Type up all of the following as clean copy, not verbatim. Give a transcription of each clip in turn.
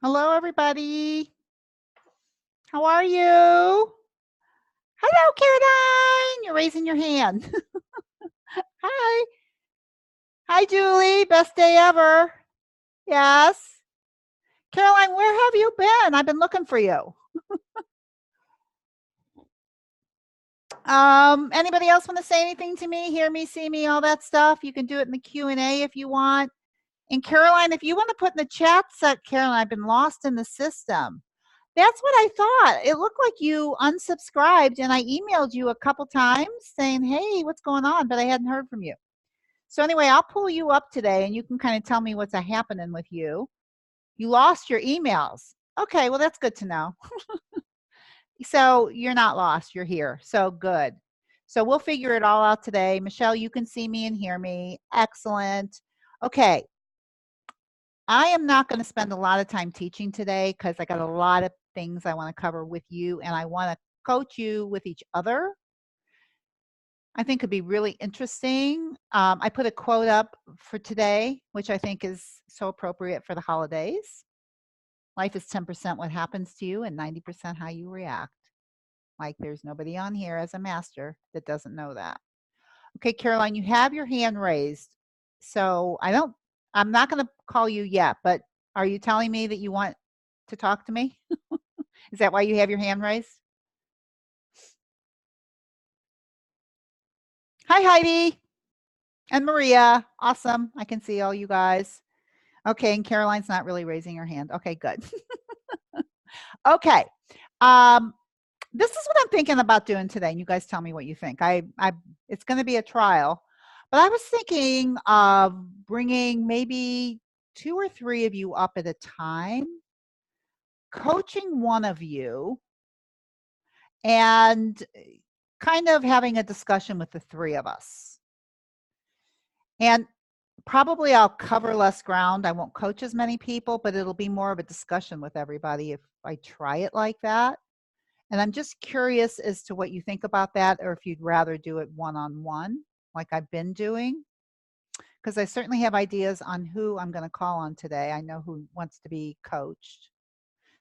Hello, everybody. How are you? Hello, Caroline. You're raising your hand. Hi. Hi, Julie. Best day ever. Yes. Caroline, where have you been? I've been looking for you. Anybody else want to say anything to me? Hear me, see me, all that stuff? You can do it in the Q&A if you want. And Caroline, if you want to put in the chat set, Caroline, I've been lost in the system. That's what I thought. It looked like you unsubscribed and I emailed you a couple times saying, hey, what's going on? But I hadn't heard from you. So anyway, I'll pull you up today and you can kind of tell me what's happening with you. You lost your emails. Okay, well, that's good to know. So you're not lost. You're here. So good. So we'll figure it all out today. Michelle, you can see me and hear me. Excellent. Okay. I am not going to spend a lot of time teaching today because I got a lot of things I want to cover with you and I want to coach you with each other. I think could be really interesting. I put a quote up for today, which I think is so appropriate for the holidays. Life is 10% what happens to you and 90% how you react. Like there's nobody on here as a master that doesn't know that. Okay, Caroline, you have your hand raised. So I'm not going to call you yet, but are you telling me that you want to talk to me? Is that why you have your hand raised? Hi, Heidi and Maria. Awesome. I can see all you guys. Okay, and Caroline's not really raising her hand. Okay, good. Okay. This is what I'm thinking about doing today, and you guys tell me what you think. It's going to be a trial, but I was thinking of bringing maybe 2 or 3 of you up at a time, coaching one of you, and kind of having a discussion with the 3 of us. And probably I'll cover less ground. I won't coach as many people, but it'll be more of a discussion with everybody if I try it like that. And I'm just curious as to what you think about that, or if you'd rather do it one-on-one like I've been doing, because I certainly have ideas on who I'm going to call on today. I know who wants to be coached.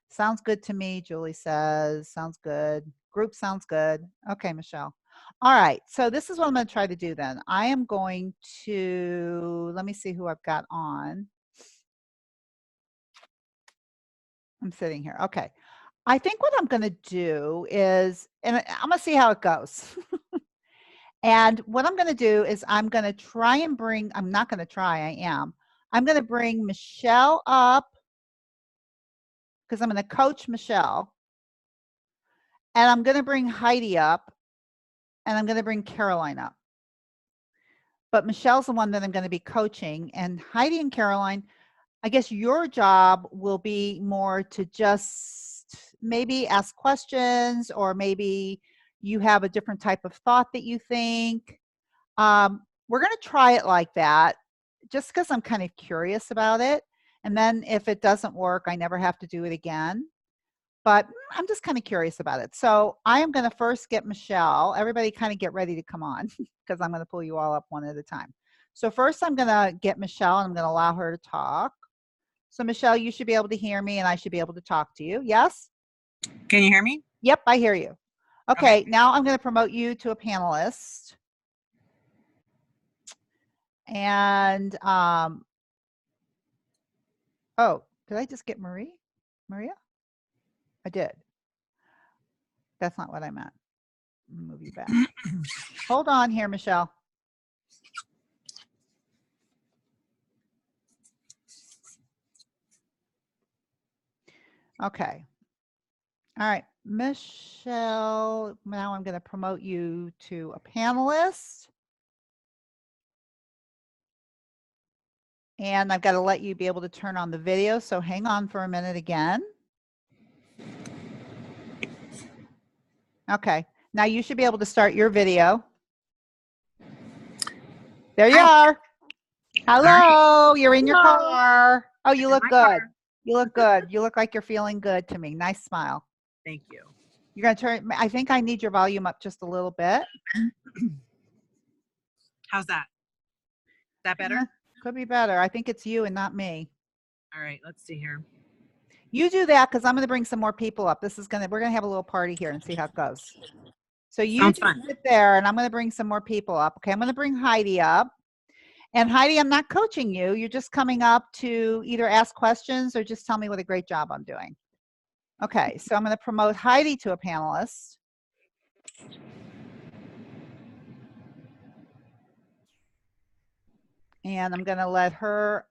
Sounds good to me, Julie says. Sounds good. Group sounds good. Okay, Michelle. All right, so this is what I'm going to try to do then. I am going to, let me see who I've got on. I'm sitting here. Okay. I think what I'm going to do is, and I'm going to see how it goes. And what I'm going to do is I'm going to try and bring, I'm not going to try, I am. I'm going to bring Michelle up because I'm going to coach Michelle. And I'm going to bring Heidi up and I'm going to bring Caroline up. But Michelle's the one that I'm going to be coaching, and Heidi and Caroline, I guess your job will be more to just maybe ask questions, or maybe you have a different type of thought that you think. We're going to try it like that just because I'm kind of curious about it. And then if it doesn't work, I never have to do it again. But I'm just kind of curious about it. So I am going to first get Michelle. Everybody kind of get ready to come on because I'm going to pull you all up one at a time. So first I'm going to get Michelle and I'm going to allow her to talk. So Michelle, you should be able to hear me and I should be able to talk to you. Yes? Can you hear me? Yep, I hear you. Okay, now I'm going to promote you to a panelist. And, oh, did I just get Maria? I did. That's not what I meant. Move you back. Hold on here, Michelle. Okay. All right, Michelle, now I'm going to promote you to a panelist. And I've got to let you be able to turn on the video, so hang on for a minute again. Okay, now you should be able to start your video. There you are. Hello, you're in your car. Oh, you look good. You look good. You look like you're feeling good to me. Nice smile. Thank you. You're going to turn, I think I need your volume up just a little bit. How's that? Is that better? Could be better. I think it's you and not me. All right, let's see here. You do that because I'm going to bring some more people up. We're going to have a little party here and see how it goes. So you Sounds just fun. sit there, and I'm going to bring some more people up. Okay, I'm going to bring Heidi up. And Heidi, I'm not coaching you. You're just coming up to either ask questions or just tell me what a great job I'm doing. Okay, so I'm going to promote Heidi to a panelist. And I'm going to let her,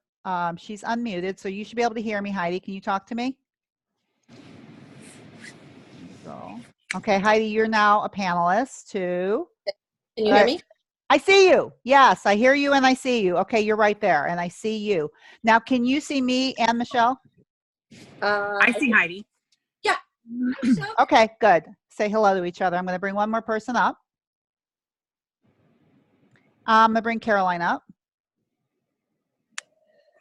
she's unmuted, so you should be able to hear me, Heidi. Can you talk to me? So, okay, Heidi, you're now a panelist too. Can you hear me? I see you. Yes, I hear you and I see you. Okay, you're right there and I see you. Now, can you see me and Michelle? I see Heidi. Yeah. Okay, good. Say hello to each other. I'm going to bring one more person up. I'm going to bring Caroline up.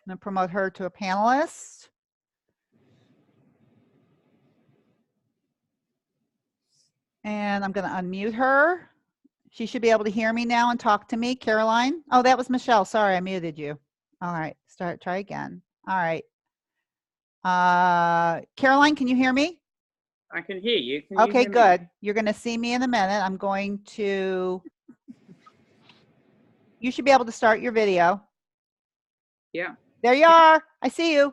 I'm going to promote her to a panelist. And I'm going to unmute her. She should be able to hear me now and talk to me. Caroline? Oh, that was Michelle. Sorry, I muted you. All right, try again. All right. Caroline, can you hear me? I can hear you. Can you Okay, hear me? good. You're going to see me in a minute. I'm going to, you should be able to start your video. Yeah. There you are. I see you.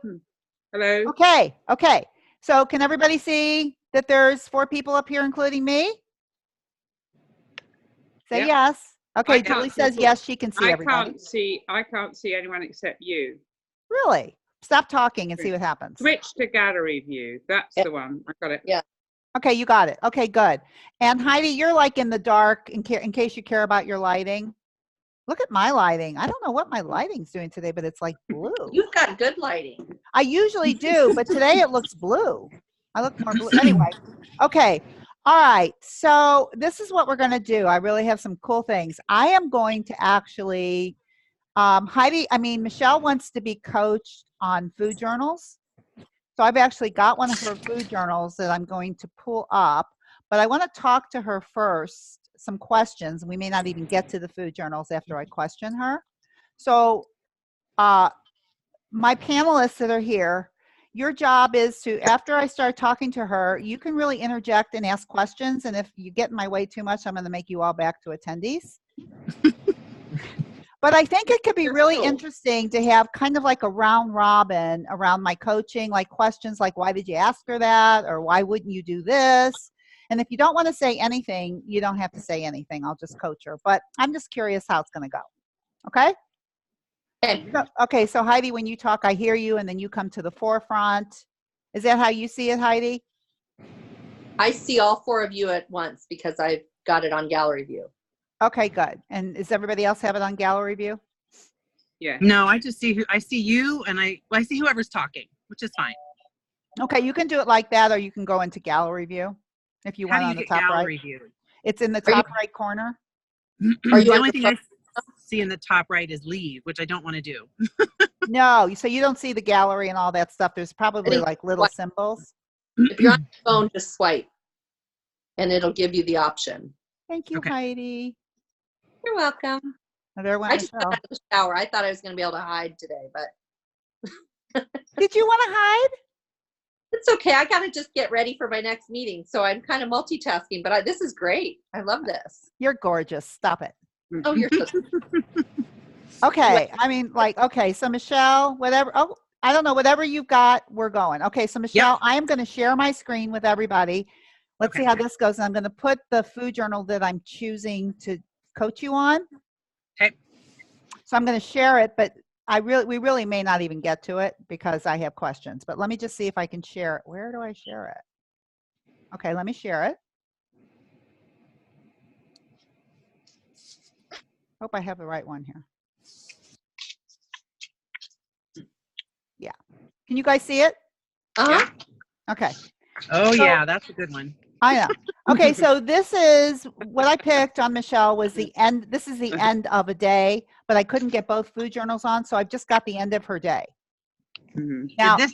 Hello. Okay, okay. So can everybody see that there's 4 people up here, including me? Say Yeah. yes. Okay, I Julie can't says see- yes, she can see everybody. I can't see anyone except you. Really? Stop talking and see what happens. Switch to gallery view. That's Yeah. the one. I got it. Yeah. Okay, you got it. Okay, good. And Heidi, you're like in the dark in case you care about your lighting. Look at my lighting. I don't know what my lighting's doing today, but it's like blue. You've got good lighting. I usually do, but today it looks blue. I look more blue. Anyway, okay. All right. So this is what we're going to do. I really have some cool things. I am going to actually, Michelle wants to be coached on food journals. So I've actually got one of her food journals that I'm going to pull up, but I want to talk to her first, some questions. We may not even get to the food journals after I question her. So my panelists that are here, your job is to, after I start talking to her, you can really interject and ask questions. And if you get in my way too much, I'm going to make you all back to attendees. But I think it could be really interesting to have kind of like a round robin around my coaching, like questions like, why did you ask her that? Or why wouldn't you do this? And if you don't want to say anything, you don't have to say anything. I'll just coach her. But I'm just curious how it's going to go. Okay? Okay, so Heidi, when you talk, I hear you, and then you come to the forefront. Is that how you see it, Heidi? I see all 4 of you at once because I've got it on gallery view. Okay, good. And does everybody else have it on gallery view? Yeah. No, I just see I see you and I see whoever's talking, which is fine. Okay, you can do it like that, or you can go into gallery view if you How want do on you the get top gallery right. view? It's in the Are you- top right corner. Are you The on only the thing I see in the top right is leave, which I don't want to do. No, so you don't see the gallery and all that stuff. There's probably think like little symbols. If you're on your phone, just swipe and it'll give you the option. Thank you, Okay. Heidi. You're welcome. Oh, there went I just got Michelle. out of the shower. I thought I was going to be able to hide today, but Did you want to hide? it's okay. I got to just get ready for my next meeting. So I'm kind of multitasking, but this is great. I love this. You're gorgeous. Stop it. Oh, you're so Okay. I mean, like, okay. So Michelle, whatever. Oh, I don't know. Whatever you've got, we're going. Okay. So Michelle, I am going to share my screen with everybody. Let's see how this goes. I'm going to put the food journal that I'm choosing to coach you on. Okay. So I'm going to share it, but we really may not even get to it because I have questions, but let me just see if I can share it. Where do I share it? Okay. Let me share it. Hope I have the right one here. Yeah. Can you guys see it? uh-huh. Okay. Oh yeah, that's a good one. I know. Okay, so this is what I picked on Michelle was the end. This is the end of a day, but I couldn't get both food journals on, so I've just got the end of her day. Now, This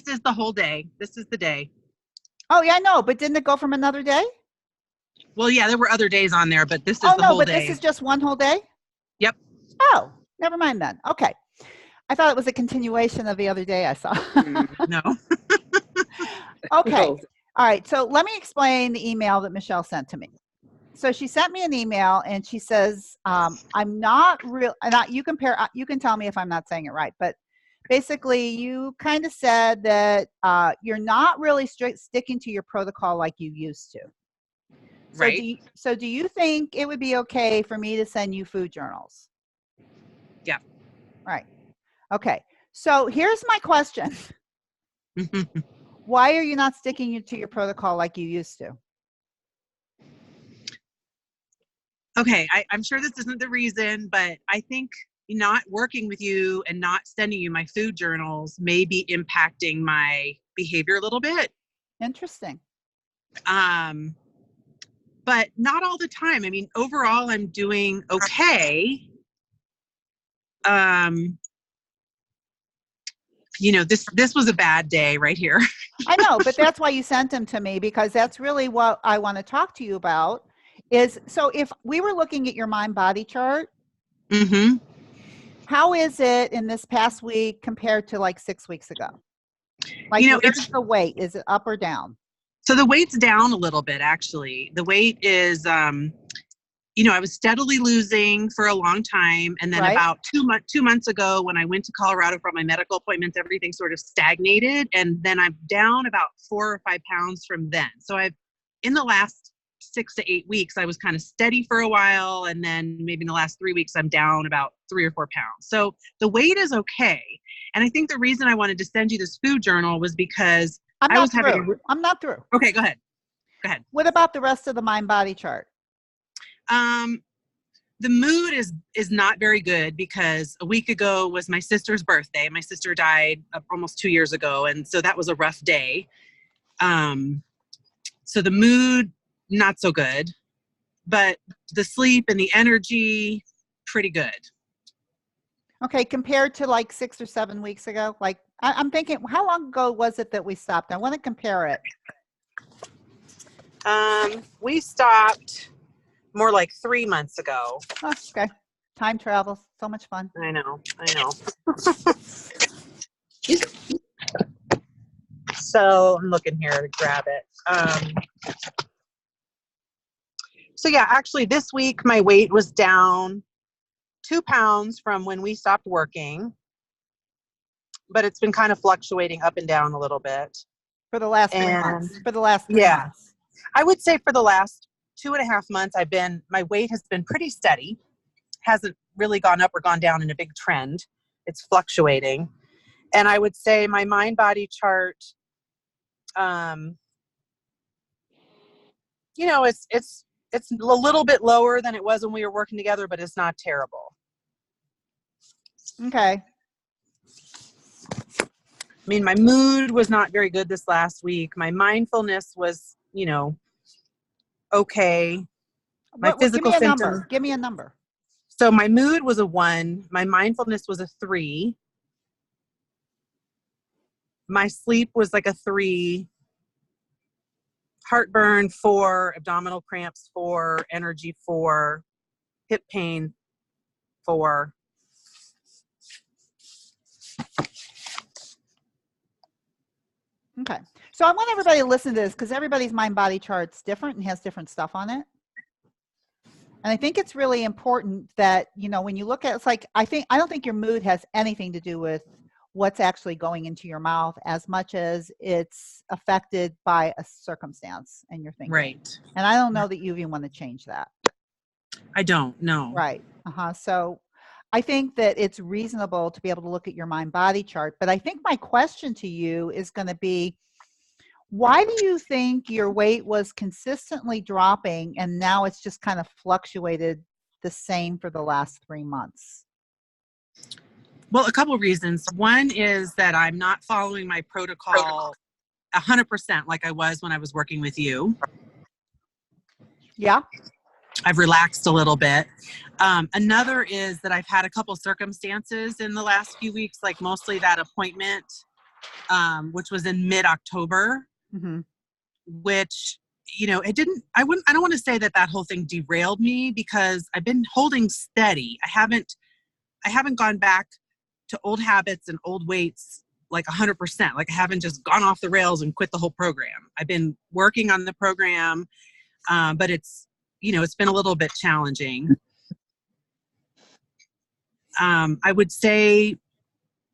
is the whole day. This is the day. oh yeah, I know, but didn't it go from another day? Well, yeah, there were other days on there, but this is Oh the no, whole but day. this is just one whole day? Yep. Oh, never mind then. Okay. I thought it was a continuation of the other day I saw. No. Okay. Well, All right. So let me explain the email that Michelle sent to me. So she sent me an email and she says, I'm not real, and you can tell me if I'm not saying it right, but basically you kind of said that you're not really sticking to your protocol like you used to. So Right. do you think it would be okay for me to send you food journals? Yeah. Right. Okay. So here's my question. Why are you not sticking to your protocol like you used to? Okay, I'm sure this isn't the reason, but I think not working with you and not sending you my food journals may be impacting my behavior a little bit. Interesting. But not all the time. I mean, overall, I'm doing okay. This was a bad day right here. I know, but that's why you sent them to me, because that's really what I want to talk to you about. So if we were looking at your mind body chart, Mm-hmm. how is it in this past week compared to like 6 weeks ago? Like, where's the weight? Is it up or down? So the weight's down a little bit, actually. The weight is, I was steadily losing for a long time. And then Right. about 2 months ago, when I went to Colorado for my medical appointments, everything sort of stagnated. And then I'm down about 4 or 5 pounds from then. So in the last 6 to 8 weeks, I was kind of steady for a while. And then maybe in the last 3 weeks, I'm down about 3 or 4 pounds. So the weight is okay. And I think the reason I wanted to send you this food journal was because I'm not through. Okay, go ahead. What about the rest of the mind body chart? The mood is not very good because a week ago was my sister's birthday. My sister died almost 2 years ago. And so that was a rough day. So the mood, not so good, but the sleep and the energy, pretty good. Okay, compared to like 6 or 7 weeks ago, like I'm thinking, how long ago was it that we stopped? I want to compare it. We stopped more like 3 months ago. Oh, okay. Time travel, so much fun. I know. So I'm looking here to grab it. So yeah, actually this week my weight was down 2 pounds from when we stopped working, but it's been kind of fluctuating up and down a little bit. For the last 3 months. For the last 3 months. I would say for the last 2.5 months, my weight has been pretty steady. Hasn't really gone up or gone down in a big trend. It's fluctuating. And I would say my mind body chart, it's a little bit lower than it was when we were working together, but it's not terrible. Okay. I mean, my mood was not very good this last week. My mindfulness was, okay. My physical symptoms. Give me a number. So my mood was a 1. My mindfulness was a 3. My sleep was like a 3. Heartburn 4, abdominal cramps 4, energy 4, hip pain 4. Okay. So I want everybody to listen to this because everybody's mind body chart's different and has different stuff on it. And I think it's really important that, when you look at it's like, I don't think your mood has anything to do with what's actually going into your mouth as much as it's affected by a circumstance and your thinking. Right. And I don't know that you even want to change that. I don't know. Right. So I think that it's reasonable to be able to look at your mind body chart. But I think my question to you is going to be, why do you think your weight was consistently dropping and now it's just kind of fluctuated the same for the last 3 months? Well, a couple of reasons. One is that I'm not following my protocol 100% like I was when I was working with you. Yeah. I've relaxed a little bit. Another is that I've had a couple circumstances in the last few weeks, like mostly that appointment, which was in mid-October, which, I don't want to say that whole thing derailed me because I've been holding steady. I haven't gone back to old habits and old weights like 100%. Like I haven't just gone off the rails and quit the whole program. I've been working on the program, but it's, it's been a little bit challenging. I would say,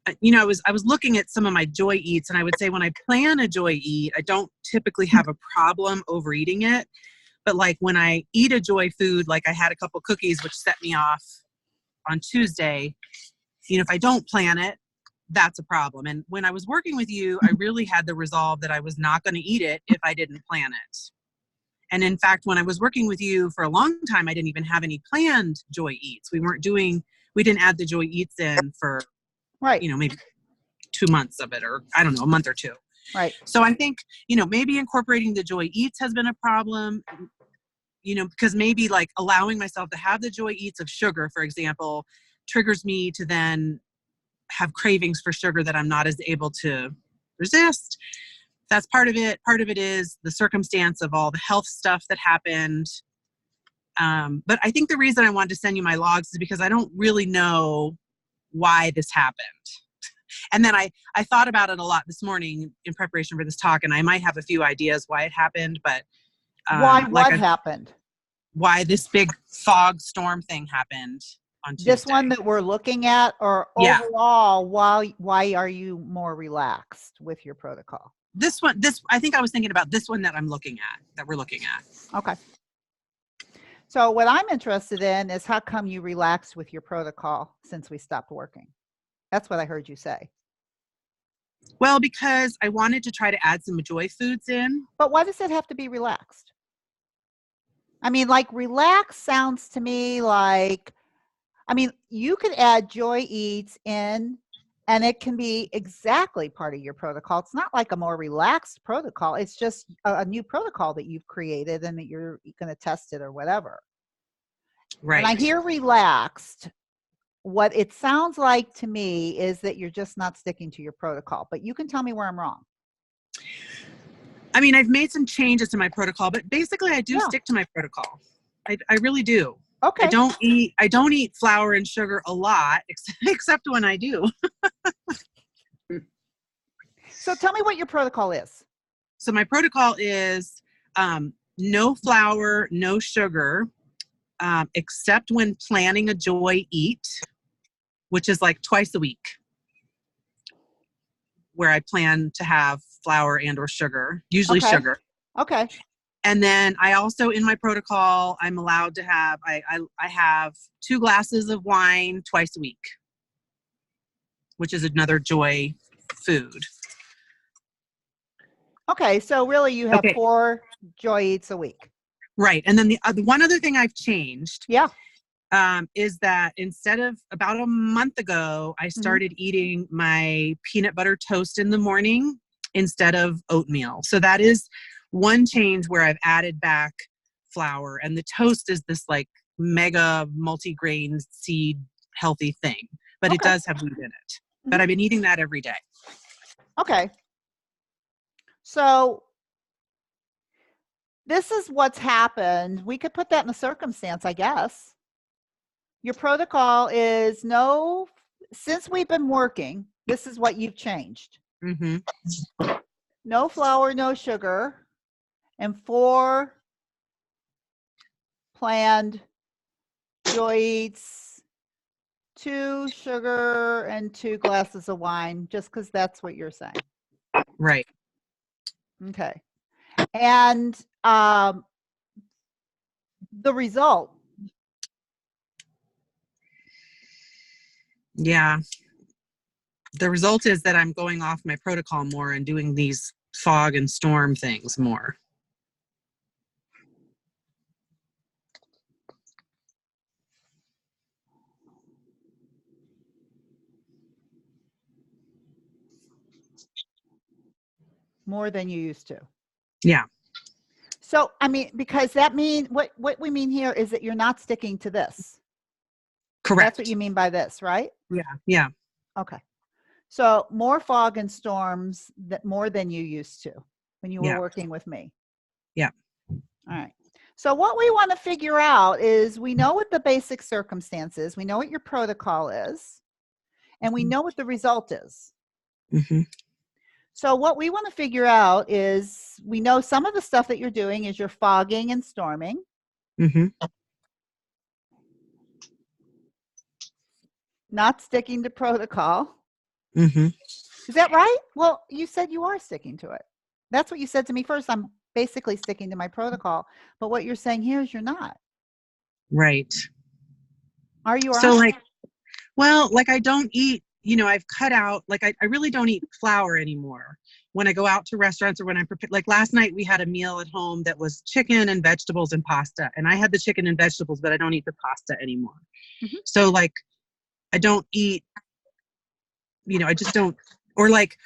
I was looking at some of my Joy Eats, and I would say when I plan a Joy Eat, I don't typically have a problem overeating it. But like when I eat a Joy food, like I had a couple cookies, which set me off on Tuesday, if I don't plan it, that's a problem. And when I was working with you, I really had the resolve that I was not going to eat it if I didn't plan it. And in fact, when I was working with you for a long time, I didn't even have any planned Joy Eats. We didn't add the Joy Eats in for, Right. maybe 2 months of it, or I don't know, a month or two. Right. So I think, maybe incorporating the Joy Eats has been a problem, because maybe like allowing myself to have the Joy Eats of sugar, for example, triggers me to then have cravings for sugar that I'm not as able to resist. That's part of it. Part of it is the circumstance of all the health stuff that happened. But I think the reason I wanted to send you my logs is because I don't really know why this happened. And then I thought about it a lot this morning in preparation for this talk, and I might have a few ideas why it happened, but What happened? Why this big fog storm thing happened on Tuesday. This one that we're looking at, or Yeah. overall, why are you more relaxed with your protocol? This one, I think I was thinking about this one that we're looking at. Okay. So what I'm interested in is how come you relaxed with your protocol since we stopped working? That's what I heard you say. Well, because I wanted to try to add some Joy foods in. But why does it have to be relaxed? I mean, like relaxed sounds to me like, you could add Joy Eats in and it can be exactly part of your protocol. It's not like a more relaxed protocol. It's just a new protocol that you've created and that you're going to test it or whatever. Right. And I hear relaxed. What it sounds like to me is that you're just not sticking to your protocol, but you can tell me where I'm wrong. I've made some changes to my protocol, but basically I do stick to my protocol. I really do. Okay. I don't eat flour and sugar a lot, except when I do. So tell me what your protocol is. So my protocol is no flour, no sugar, except when planning a Joy Eat, which is like twice a week, where I plan to have flour and or sugar, usually sugar. Okay. And then I also, in my protocol, I'm allowed to have, I have 2 glasses of wine twice a week, which is another Joy food. Okay. So really you have 4 Joy Eats a week. Right. And then the one other thing I've changed is that instead of about a month ago, I started eating my peanut butter toast in the morning instead of oatmeal. So that is one change where I've added back flour, and the toast is this like mega multi-grain seed healthy thing, but it does have wheat in it. But I've been eating that every day. Okay. So this is what's happened. We could put that in the circumstance, I guess. Your protocol is since we've been working, this is what you've changed. No flour, no sugar, and 4 planned Joy Eats, 2 sugar, and 2 glasses of wine, just because that's what you're saying. Right. Okay. And the result. Yeah. The result is that I'm going off my protocol more and doing these fog and storm things more. More than you used to. Yeah. So, because that means what we mean here is that you're not sticking to this. Correct. That's what you mean by this, right? Yeah. Yeah. Okay. So more fog and storms more than you used to when you were working with me. Yeah. All right. So what we want to figure out is we know what the basic circumstances, we know what your protocol is, and we know what the result is. Mm-hmm. So what we want to figure out is, we know some of the stuff that you're doing is you're fogging and storming. Mm-hmm. Not sticking to protocol. Mm-hmm. Is that right? Well, you said you are sticking to it. That's what you said to me first. I'm basically sticking to my protocol. But what you're saying here is you're not. Right. Are you? Or So aren't? like I don't eat, I've cut out, like I really don't eat flour anymore. When I go out to restaurants or when I prepare, like last night we had a meal at home that was chicken and vegetables and pasta. And I had the chicken and vegetables, but I don't eat the pasta anymore. Mhm. So like, I don't eat, I just don't, or like,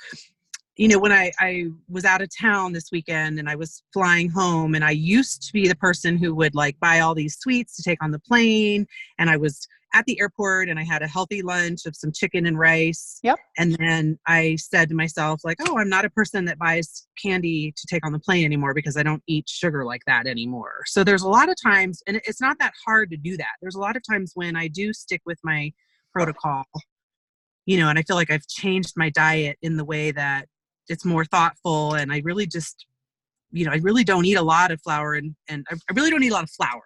when I was out of town this weekend and I was flying home, and I used to be the person who would like buy all these sweets to take on the plane. And I was at the airport and I had a healthy lunch of some chicken and rice. Yep. And then I said to myself, like, oh, I'm not a person that buys candy to take on the plane anymore because I don't eat sugar like that anymore. So there's a lot of times, and it's not that hard to do that. There's a lot of times when I do stick with my protocol, and I feel like I've changed my diet in the way that it's more thoughtful. And I really just, I really don't eat a lot of flour, and I really don't eat a lot of flour.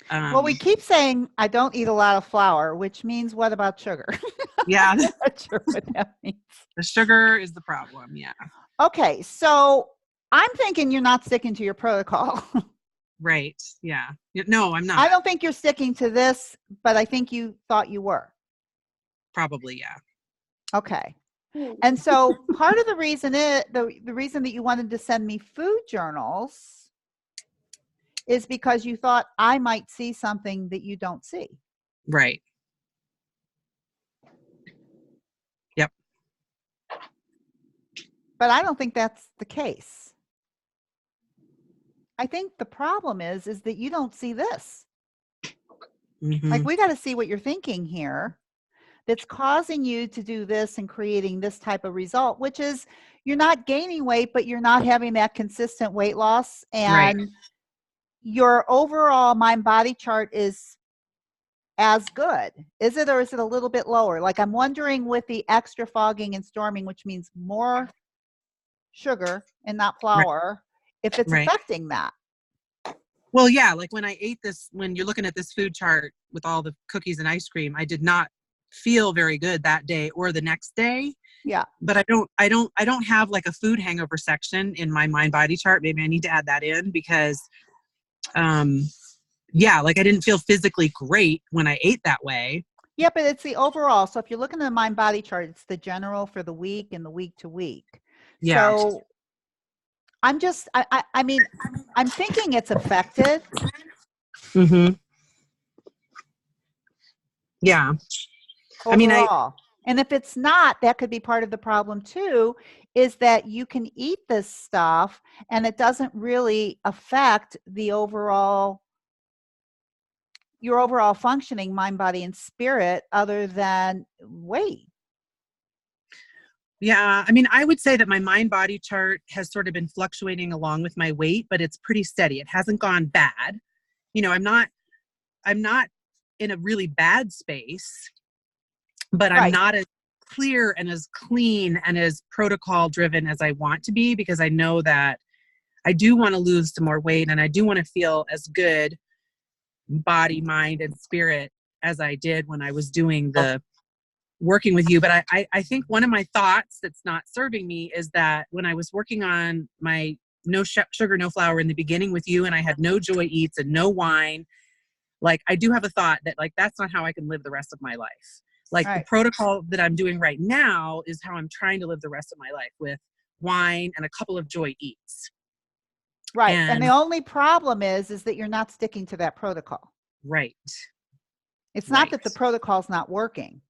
Well, we keep saying I don't eat a lot of flour, which means what about sugar? Yeah, I'm not sure what that means. the sugar is the problem. Yeah. Okay, so I'm thinking you're not sticking to your protocol. Right. Yeah. No, I'm not. I don't think you're sticking to this, but I think you thought you were. Probably. Yeah. Okay. And so part of the reason the reason that you wanted to send me food journals is because you thought I might see something that you don't see. Right. Yep. But I don't think that's the case. I think the problem is that you don't see this. Mm-hmm. Like, we got to see what you're thinking here that's causing you to do this and creating this type of result, which is you're not gaining weight, but you're not having that consistent weight loss. And Right. your overall mind body chart is as good. Is it, or is it a little bit lower? Like, I'm wondering with the extra fogging and storming, which means more sugar and not flour, if it's Right. affecting that. Well, yeah. Like when I ate this, when you're looking at this food chart with all the cookies and ice cream, I did not feel very good that day or the next day. Yeah. But I don't have like a food hangover section in my mind body chart. Maybe I need to add that in because, yeah, like I didn't feel physically great when I ate that way. Yeah, but it's the overall. So if you're looking at the mind body chart, it's the general for the week and the week to week. Yeah. So I'm just, I mean, I'm thinking it's affected. Mm-hmm. Yeah. Overall. I mean, and if it's not, that could be part of the problem too, is that you can eat this stuff and it doesn't really affect the overall, your overall functioning, mind, body, and spirit, other than weight. Yeah. I mean, I would say that my mind body chart has sort of been fluctuating along with my weight, but it's pretty steady. It hasn't gone bad. I'm not in a really bad space, but I'm Right. not as clear and as clean and as protocol driven as I want to be, because I know that I do want to lose some more weight and I do want to feel as good body, mind, and spirit as I did when I was doing the working with you. But I think one of my thoughts that's not serving me is that when I was working on my no sugar, no flour in the beginning with you, and I had no joy eats and no wine, like I do have a thought that like, that's not how I can live the rest of my life. Like Right. the protocol that I'm doing right now is how I'm trying to live the rest of my life, with wine and a couple of joy eats. Right. And the And- only problem is that you're not sticking to that protocol. Right. It's not that Right. the protocol's not working.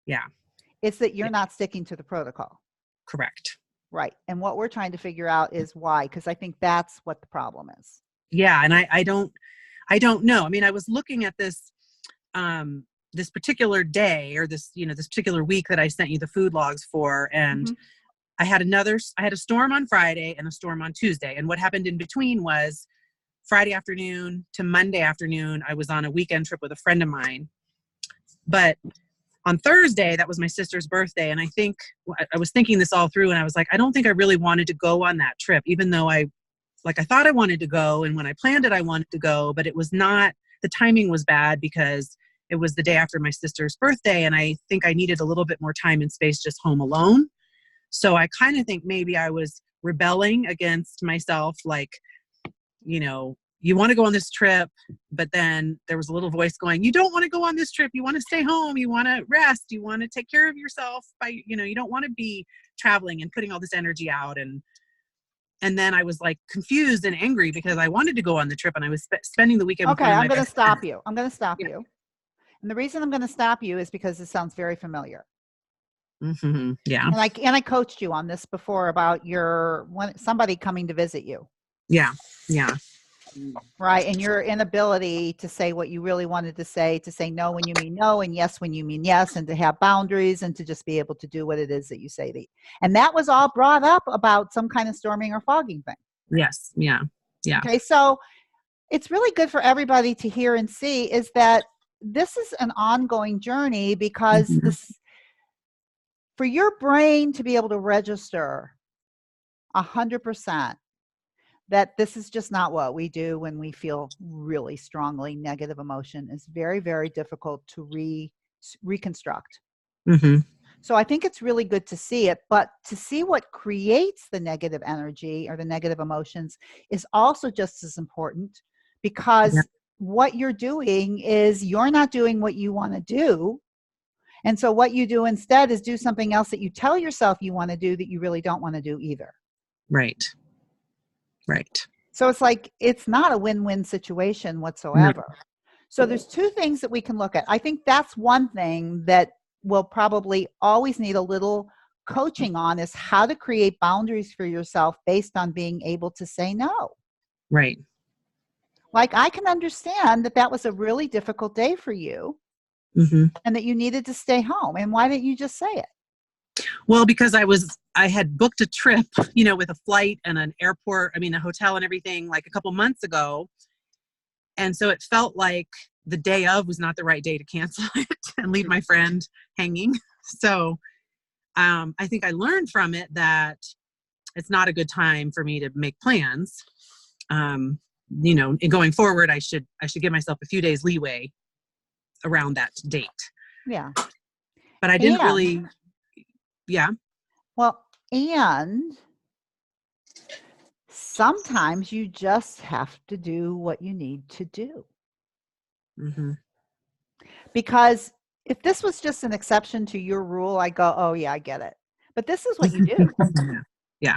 Yeah. It's that you're Yeah. not sticking to the protocol. Correct. Right. And what we're trying to figure out is why, because I think that's what the problem is. Yeah. And I don't know. I mean, I was looking at this, this particular day, or this, this particular week that I sent you the food logs for. And Mhm. I had a storm on Friday and a storm on Tuesday. And what happened in between was Friday afternoon to Monday afternoon, I was on a weekend trip with a friend of mine. But on Thursday, that was my sister's birthday. And I think I was thinking this all through, and I was like, I don't think I really wanted to go on that trip, even though I thought I wanted to go. And when I planned it, I wanted to go, but it was not, the timing was bad because it was the day after my sister's birthday. And I think I needed a little bit more time and space just home alone. So I kind of think maybe I was rebelling against myself. Like, you know, you want to go on this trip, but then there was a little voice going, you don't want to go on this trip. You want to stay home. You want to rest. You want to take care of yourself by, you know, you don't want to be traveling and putting all this energy out. And then I was like confused and angry because I wanted to go on the trip, and I was spending the weekend. Okay, with one of I'm my going to best stop friends. you. I'm going to stop Yeah. you. And the reason I'm going to stop you is because it sounds very familiar. Mm-hmm. Yeah. And I coached you on this before about somebody coming to visit you, Yeah. Yeah. right? And your inability to say what you really wanted to say no when you mean no, and yes when you mean yes, and to have boundaries, and to just be able to do what it is that you say. And that was all brought up about some kind of storming or fogging thing. Yes. Yeah. Yeah. Okay, so it's really good for everybody to hear and see is that this is an ongoing journey, because Mhm. for your brain to be able to register 100% that this is just not what we do when we feel really strongly negative emotion is very, very difficult to reconstruct. Mm-hmm. So I think it's really good to see it, but to see what creates the negative energy or the negative emotions is also just as important, because Yeah. what you're doing is you're not doing what you want to do. And so what you do instead is do something else that you tell yourself you want to do that you really don't want to do either. Right. Right. So it's like, it's not a win-win situation whatsoever. So there's two things that we can look at. I think that's one thing that we'll probably always need a little coaching on, is how to create boundaries for yourself based on being able to say no. Right. Like, I can understand that was a really difficult day for you, Mm-hmm. and that you needed to stay home. And why didn't you just say it? Well, because I had booked a trip, you know, with a flight and a hotel and everything, like a couple months ago. And so it felt like the day of was not the right day to cancel it and leave my friend hanging. So I think I learned from it that it's not a good time for me to make plans. You know, going forward, I should give myself a few days leeway around that date. Yeah. But I didn't really, yeah. Well, and sometimes you just have to do what you need to do. Mm-hmm. Because if this was just an exception to your rule, I go, oh yeah, I get it. But this is what you do. Yeah.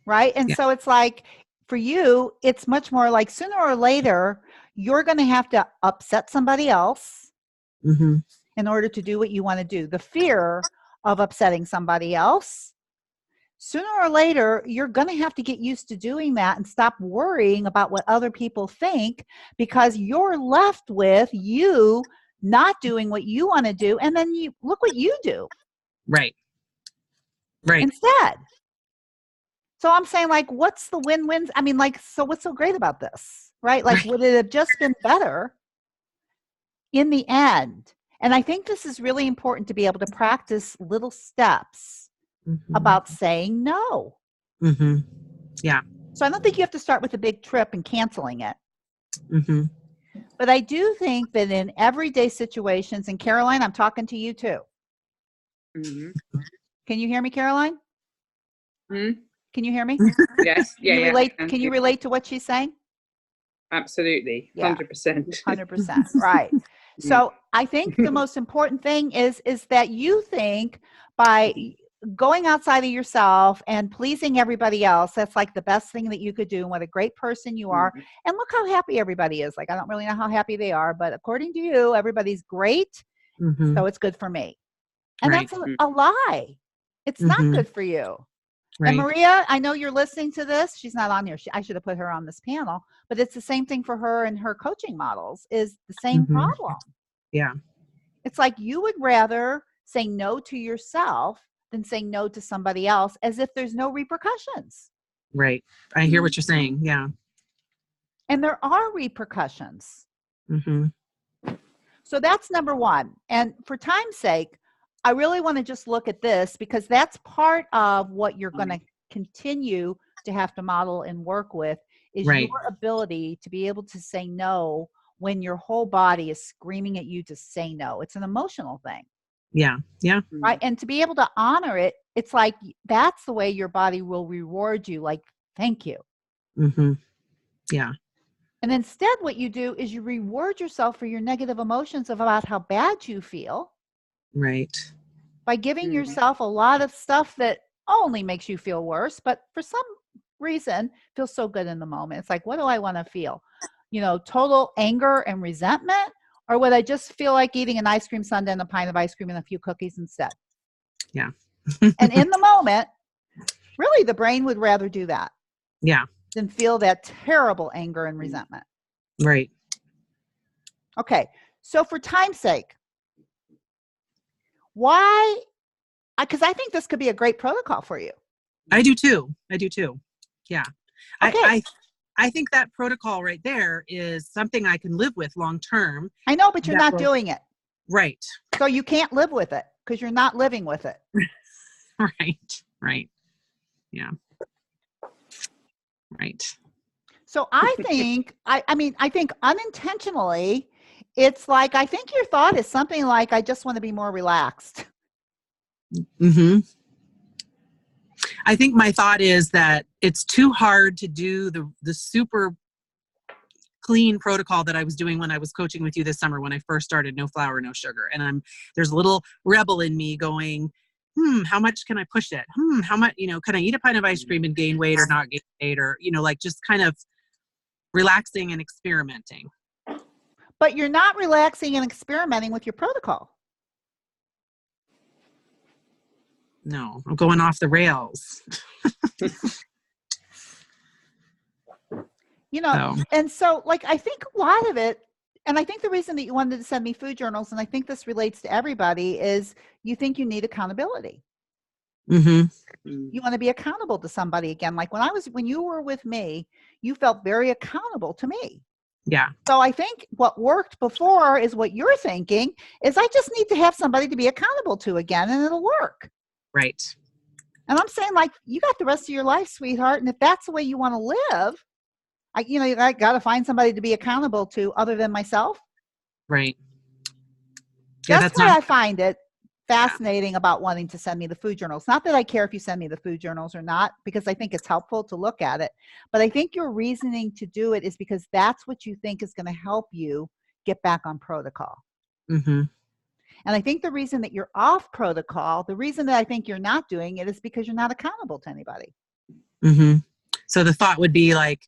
Right? And so it's like, for you, it's much more like sooner or later, you're going to have to upset somebody else Mm-hmm. in order to do what you want to do. The fear of upsetting somebody else, sooner or later, you're going to have to get used to doing that and stop worrying about what other people think, because you're left with you not doing what you want to do. And then you look what you do. Right. Right. Instead. So I'm saying, like, what's the win-wins? I mean, like, so what's so great about this, right? Like, would it have just been better in the end? And I think this is really important to be able to practice little steps Mm-hmm. about saying no. Mm-hmm. Yeah. So I don't think you have to start with a big trip and canceling it. Mm-hmm. But I do think that in everyday situations, and Caroline, I'm talking to you too. Mhm. Can you hear me, Caroline? Mm. Can you hear me? Yes. Yeah. Can you yeah. relate? Thank Can you relate to what she's saying? Absolutely. Yeah. 100%. 100%. Right. So I think the most important thing is that you think by going outside of yourself and pleasing everybody else, that's like the best thing that you could do, and what a great person you are. And look how happy everybody is. Like, I don't really know how happy they are, but according to you, everybody's great. Mm-hmm. So it's good for me. And Right. that's a lie. It's not Mhm. good for you. Right. And Maria, I know you're listening to this. She's not on here. I should have put her on this panel, but it's the same thing for her and her coaching models, is the same Mhm. problem. Yeah. It's like you would rather say no to yourself than say no to somebody else, as if there's no repercussions. Right. I hear what you're saying. Yeah. And there are repercussions. Mm-hmm. So that's number one. And for time's sake, I really want to just look at this because that's part of what you're going to continue to have to model and work with is Right. your ability to be able to say no when your whole body is screaming at you to say no. It's an emotional thing, Yeah. Yeah. right? And to be able to honor it, it's like that's the way your body will reward you, like, thank you. Mm-hmm. Yeah. And instead, what you do is you reward yourself for your negative emotions of about how bad you feel Right. by giving Mhm. yourself a lot of stuff that only makes you feel worse, but for some reason feels so good in the moment. It's like, what do I want to feel? Total anger and resentment, or would I just feel like eating an ice cream sundae and a pint of ice cream and a few cookies instead? Yeah. And in the moment, really the brain would rather do that Yeah. than feel that terrible anger and resentment. Right. Okay, so for time's sake, why? Because I think this could be a great protocol for you. I do too. Yeah. Okay. I think that protocol right there is something I can live with long term. I know, but you're That not will- doing it. Right. So you can't live with it because you're not living with it. Right. Yeah. Right. So I think, I think unintentionally, it's like, I think your thought is something like, I just want to be more relaxed. Mm-hmm. I think my thought is that it's too hard to do the super clean protocol that I was doing when I was coaching with you this summer when I first started no flour, no sugar. And there's a little rebel in me going, how much can I push it? How much, can I eat a pint of ice cream and gain weight or not gain weight? Or, like just kind of relaxing and experimenting. But you're not relaxing and experimenting with your protocol. No, I'm going off the rails. And so like, I think a lot of it, and I think the reason that you wanted to send me food journals, and I think this relates to everybody, is you think you need accountability. Mm-hmm. You want to be accountable to somebody again. Like when you were with me, you felt very accountable to me. Yeah. So I think what worked before is what you're thinking is I just need to have somebody to be accountable to again and it'll work. Right. And I'm saying, like, you got the rest of your life, sweetheart. And if that's the way you want to live, I got to find somebody to be accountable to other than myself. Right. Yeah, That's why I find it fascinating about wanting to send me the food journals. Not that I care if you send me the food journals or not, because I think it's helpful to look at it. But I think your reasoning to do it is because that's what you think is going to help you get back on protocol. Mm-hmm. And I think the reason that you're off protocol, the reason that I think you're not doing it is because you're not accountable to anybody. Mm-hmm. So the thought would be like,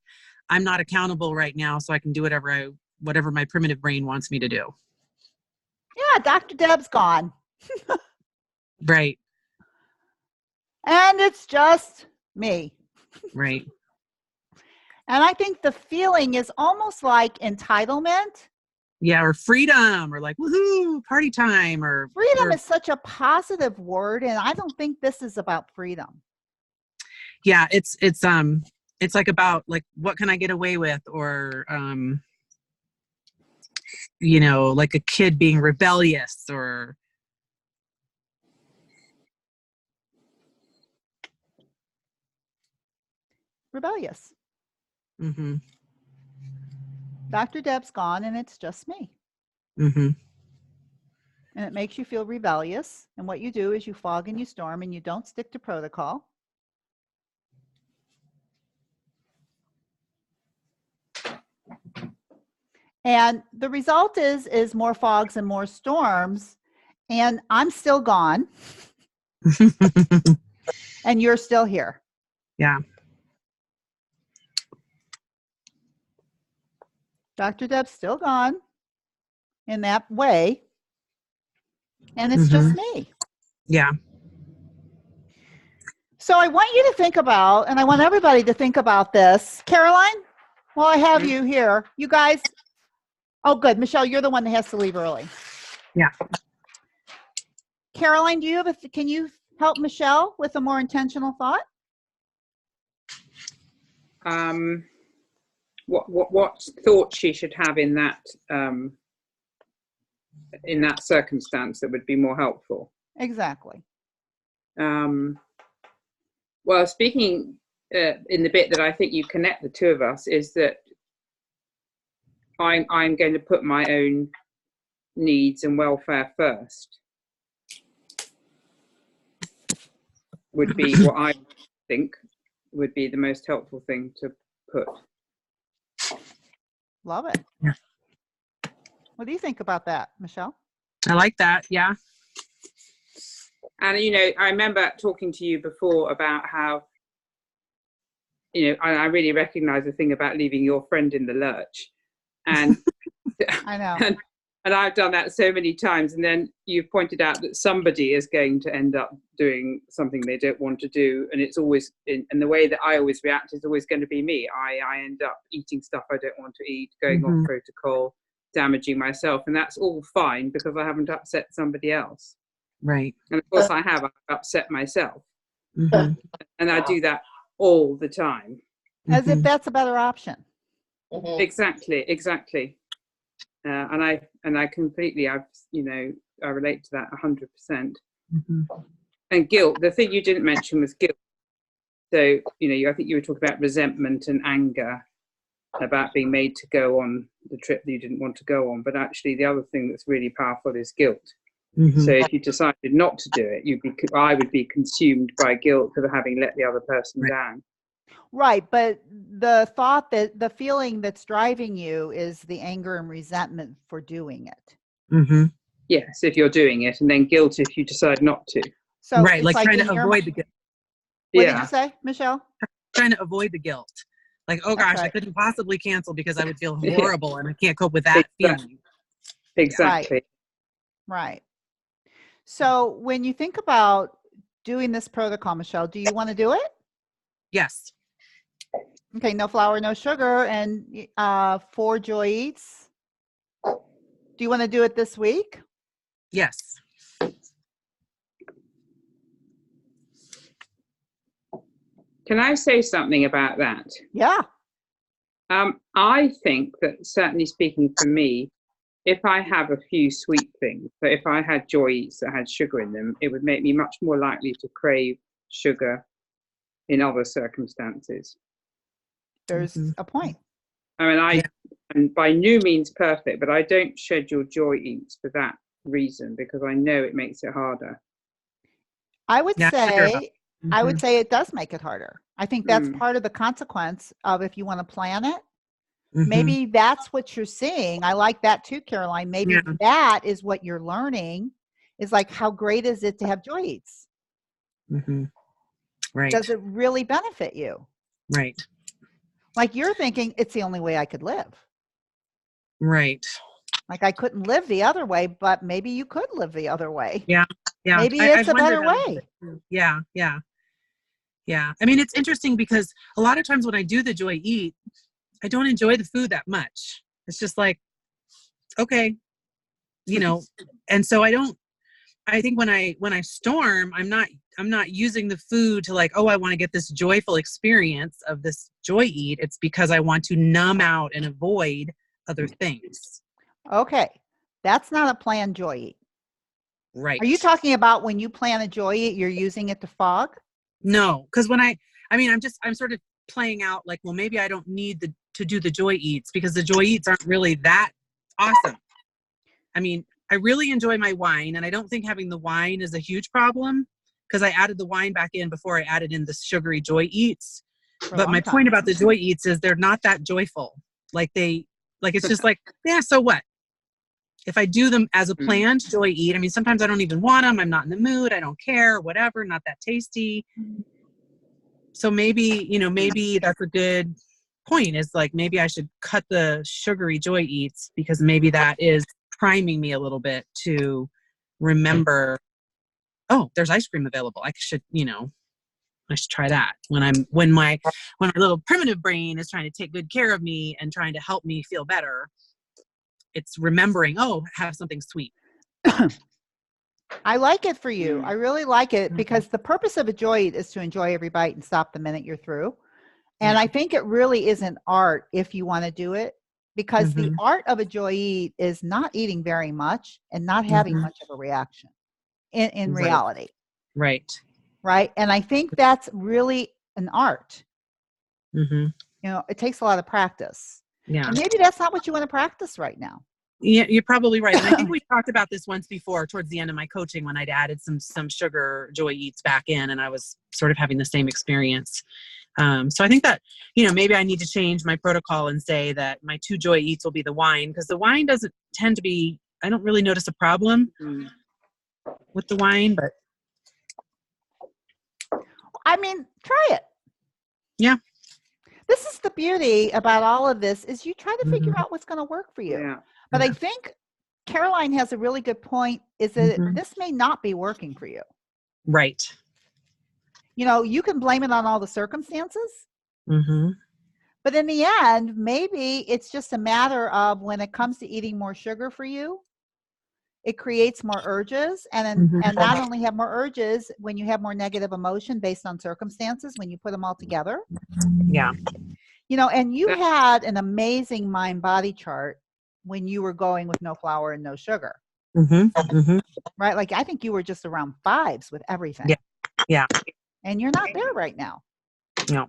I'm not accountable right now, so I can do whatever my primitive brain wants me to do. Yeah, Dr. Deb's gone. Right. And it's just me. Right. And I think the feeling is almost like entitlement. Yeah, or freedom, or like, woohoo, party time, or freedom is such a positive word, and I don't think this is about freedom. Yeah, it's like about like, what can I get away with, or like a kid being rebellious, or rebellious. Mm-hmm. Dr. Deb's gone, and it's just me. Mm-hmm. And it makes you feel rebellious. And what you do is you fog and you storm, and you don't stick to protocol. And the result is more fogs and more storms. And I'm still gone. And you're still here. Yeah. Dr. Deb's still gone in that way. And it's just me. Yeah. So I want you to think about, and I want everybody to think about this. Caroline, while I have you here, you guys, oh, good. Michelle, you're the one that has to leave early. Yeah. Caroline, can you help Michelle with a more intentional thought? What thought she should have in that in that circumstance that would be more helpful. Exactly. Well, speaking in the bit that I think you connect the two of us is that I'm going to put my own needs and welfare first. Would be what I think would be the most helpful thing to put. Love it. Yeah. What do you think about that, Michelle? I like that. Yeah. And, you know, I remember talking to you before about how, you know, I really recognize the thing about leaving your friend in the lurch. And, I know. and I've done that so many times. And then you've pointed out that somebody is going to end up doing something they don't want to do. And it's always, and the way that I always react is always going to be me. I end up eating stuff I don't want to eat, going off protocol, damaging myself. And that's all fine because I haven't upset somebody else. Right. And of course I've upset myself. Mhm. And I do that all the time. As if Mhm. that's a better option. Exactly. And I completely, I relate to that 100%. Mhm. And guilt, the thing you didn't mention was guilt. So, you know, I think you were talking about resentment and anger about being made to go on the trip that you didn't want to go on. But actually the other thing that's really powerful is guilt. Mhm. So if you decided not to do it, I would be consumed by guilt for having let the other person Right. down. Right. But the thought that the feeling that's driving you is the anger and resentment for doing it. Mhm. Yes, if you're doing it, and then guilt if you decide not to. So Right. it's Like trying in to your avoid mi- the guilt. What did Yeah, you say, Michelle? Trying to avoid the guilt. Like, oh That's gosh, I right. couldn't possibly cancel because I would feel Yeah. horrible and I can't cope with that Exactly. feeling. Exactly. Right. So when you think about doing this protocol, Michelle, do you want to do it? Yes. Okay, no flour, no sugar, and 4 Joy Eats. Do you want to do it this week? Yes. Can I say something about that? Yeah. I think that, certainly speaking for me, if I have a few sweet things, so if I had Joy Eats that had sugar in them, it would make me much more likely to crave sugar in other circumstances. There's Mhm. a point. I mean, Yeah. and by no means perfect, but I don't schedule Joy Eats for that reason because I know it makes it harder. I would Yeah, I hear about say I would Mhm. say it does make it harder. I think that's Mm. part of the consequence of if you want to plan it. Mhm. Maybe that's what you're seeing. I like that too, Caroline. Maybe Yeah. that is what you're learning is like, how great is it to have Joy Eats? Mhm. Right. Does it really benefit you? Right. Like you're thinking it's the only way I could live. Right. Like I couldn't live the other way, but maybe you could live the other way. Yeah. Yeah. Maybe I've it's a wondered better that a little way. bit too. Yeah. Yeah. Yeah. I mean, it's interesting because a lot of times when I do the Joy Eat, I don't enjoy the food that much. It's just like, okay, you know, and so I think when I storm, I'm not using the food to like, oh, I want to get this joyful experience of this Joy Eat. It's because I want to numb out and avoid other things. Okay. That's not a planned Joy Eat. Right. Are you talking about when you plan a Joy Eat, you're using it to fog? No, because when I'm sort of playing out like, well, maybe I don't need to do the Joy Eats because the Joy Eats aren't really that awesome. I mean, I really enjoy my wine, and I don't think having the wine is a huge problem because I added the wine back in before I added in the sugary Joy Eats. For a But long my time. point about the Joy Eats is they're not that joyful. Like it's just like, yeah, so what? If I do them as a planned Joy Eat, I mean, sometimes I don't even want them. I'm not in the mood. I don't care, whatever, not that tasty. So maybe that's a good point is like, maybe I should cut the sugary Joy Eats because maybe that is priming me a little bit to remember, oh, there's ice cream available. I should try that when my little primitive brain is trying to take good care of me and trying to help me feel better. It's remembering, oh, have something sweet. I like it for you. I really like it Mhm. because the purpose of a Joy Eat is to enjoy every bite and stop the minute you're through. And Yeah. I think it really is an art if you want to do it because the art of a Joy Eat is not eating very much and not having much of a reaction in Right. reality. Right. Right. And I think that's really an art. Mm-hmm. You know, it takes a lot of practice. Yeah. And maybe that's not what you want to practice right now. Yeah, you're probably right. And I think we talked about this once before towards the end of my coaching when I'd added some sugar Joy Eats back in, and I was sort of having the same experience. So I think that, you know, maybe I need to change my protocol and say that my 2 Joy Eats will be the wine, because the wine doesn't tend to be, I don't really notice a problem with the wine, but. I mean, try it. Yeah. This is the beauty about all of this is you try to figure out what's going to work for you. Yeah. But I think Caroline has a really good point is that this may not be working for you. Right. You know, you can blame it on all the circumstances, Mm-hmm. but in the end, maybe it's just a matter of when it comes to eating more sugar for you, it creates more urges, and not only have more urges when you have more negative emotion based on circumstances, when you put them all together. Yeah. You know, and you had an amazing mind-body chart when you were going with no flour and no sugar, right? Like, I think you were just around 5s with everything. Yeah. Yeah. And you're not there right now. No.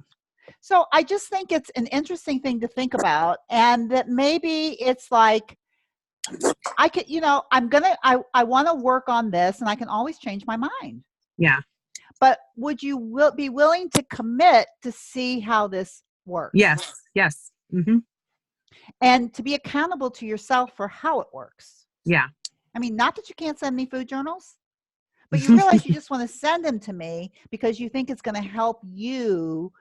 So I just think it's an interesting thing to think about, and that maybe it's like, I could, you know, I want to work on this, and I can always change my mind. Yeah. But would you be willing to commit to see how this works? Yes. Yes. Mm-hmm. And to be accountable to yourself for how it works. Yeah. I mean, not that you can't send me food journals, but you realize you just want to send them to me because you think it's going to help you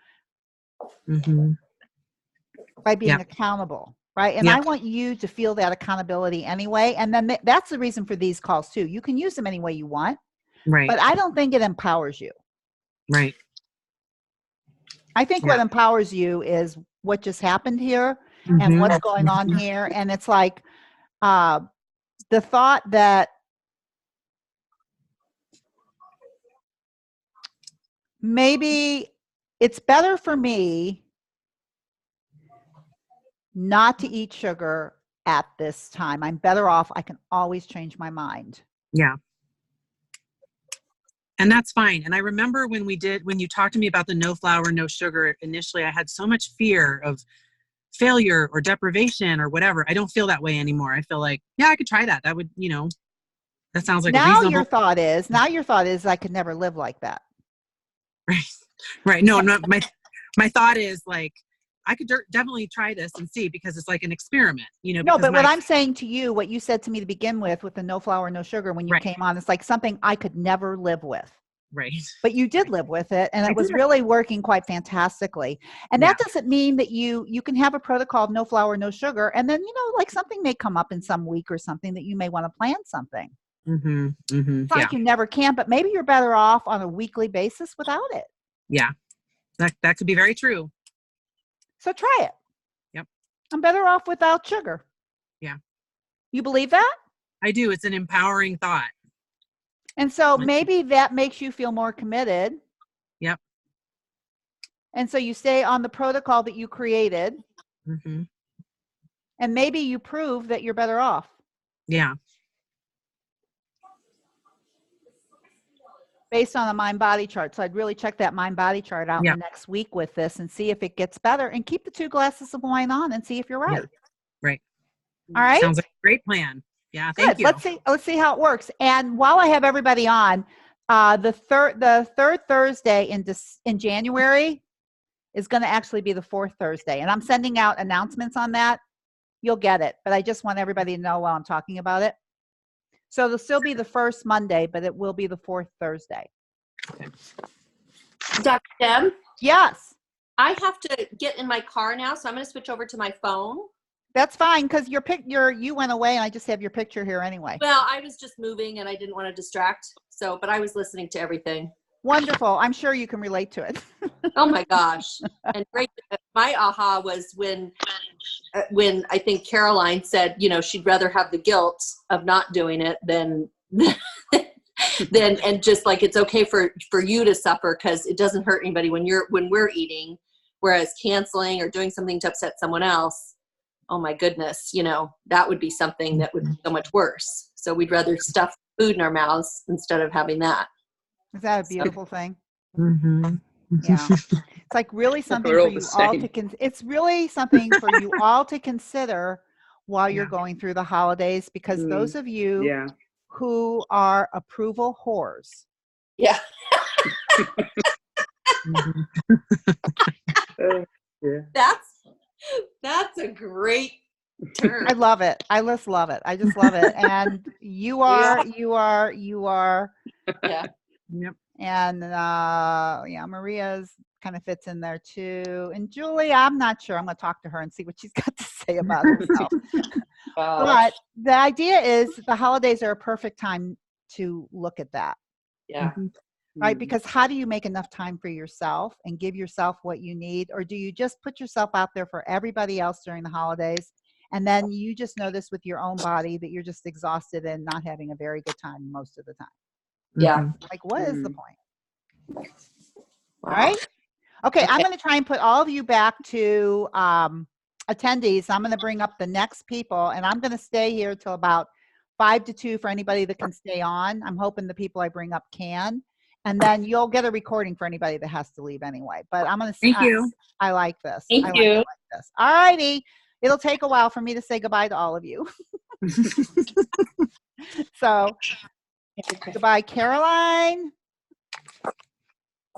by being accountable, right? And I want you to feel that accountability anyway. And then that's the reason for these calls too. You can use them any way you want, Right. but I don't think it empowers you. Right. I think what empowers you is what just happened here and what's going on here. And it's like the thought that maybe it's better for me not to eat sugar at this time. I'm better off. I can always change my mind. Yeah. And that's fine. And I remember when you talked to me about the no flour, no sugar, initially I had so much fear of failure or deprivation or whatever. I don't feel that way anymore. I feel like, yeah, I could try that. That would, you know, that sounds like now reasonable. your thought is I could never live like that. Right. Right. No, my thought is like, I could definitely try this and see, because it's like an experiment, you know. No, but what I'm saying to you, what you said to me to begin with the no flour, no sugar, when you came on, it's like something I could never live with. Right. But you did live with it, and it was really working quite fantastically. And that doesn't mean that you can have a protocol of no flour, no sugar, and then, you know, like something may come up in some week or something that you may want to plan something. It's not like you never can, but maybe you're better off on a weekly basis without it. Yeah. That could be very true. So try it. Yep. I'm better off without sugar. Yeah. You believe that? I do. It's an empowering thought. And so maybe that makes you feel more committed. Yep. And so you stay on the protocol that you created. And maybe you prove that you're better off. Yeah. Based on a mind-body chart. So I'd really check that mind-body chart out in the next week with this and see if it gets better, and keep the 2 glasses of wine on and see if you're right. Yeah. Right. All right. Sounds like a great plan. Yeah. Thank you. Let's see how it works. And while I have everybody on, the third Thursday in January is going to actually be the 4th Thursday. And I'm sending out announcements on that. You'll get it. But I just want everybody to know while I'm talking about it. So it'll still be the first Monday, but it will be the 4th Thursday. Dr. Deb? Yes. I have to get in my car now, so I'm going to switch over to my phone. That's fine, because you went away, and I just have your picture here anyway. Well, I was just moving, and I didn't want to distract. But I was listening to everything. Wonderful. I'm sure you can relate to it. Oh my gosh! And great. My aha was when I think Caroline said, you know, she'd rather have the guilt of not doing it than and just like it's okay for you to suffer because it doesn't hurt anybody when we're eating, whereas canceling or doing something to upset someone else oh my goodness, you know, that would be something that would be so much worse. So we'd rather stuff food in our mouths instead of having that. Is that a beautiful thing? Mm-hmm. Yeah. It's like really something We're for all the you all same. to it's really something for you all to consider while you're Yeah. going through the holidays, because Mm, those of you Yeah. who are approval whores, Yeah. Mhm. Yeah. That's a great term. I love it. I just love it. I just love it. And you are, you are, you are, Yeah. Yep. and yeah, Maria's kind of fits in there too. And Julie, I'm not sure. I'm going to talk to her and see what she's got to say about herself. But the idea is the holidays are a perfect time to look at that, Yeah. right? Mm. Because how do you make enough time for yourself and give yourself what you need? Or do you just put yourself out there for everybody else during the holidays? And then you just notice with your own body that you're just exhausted and not having a very good time most of the time. Yeah. Mhm. Like, what is the Mm. point? Wow. All right. Okay, I'm Okay. going to try and put all of you back to attendees. I'm going to bring up the next people, and I'm going to stay here till about 5 to 2 for anybody that can stay on. I'm hoping the people I bring up can. And then you'll get a recording for anybody that has to leave anyway. But I'm going to Thank you. I like this. Thank I you. like this. All righty. It'll take a while for me to say goodbye to all of you. So goodbye, Caroline.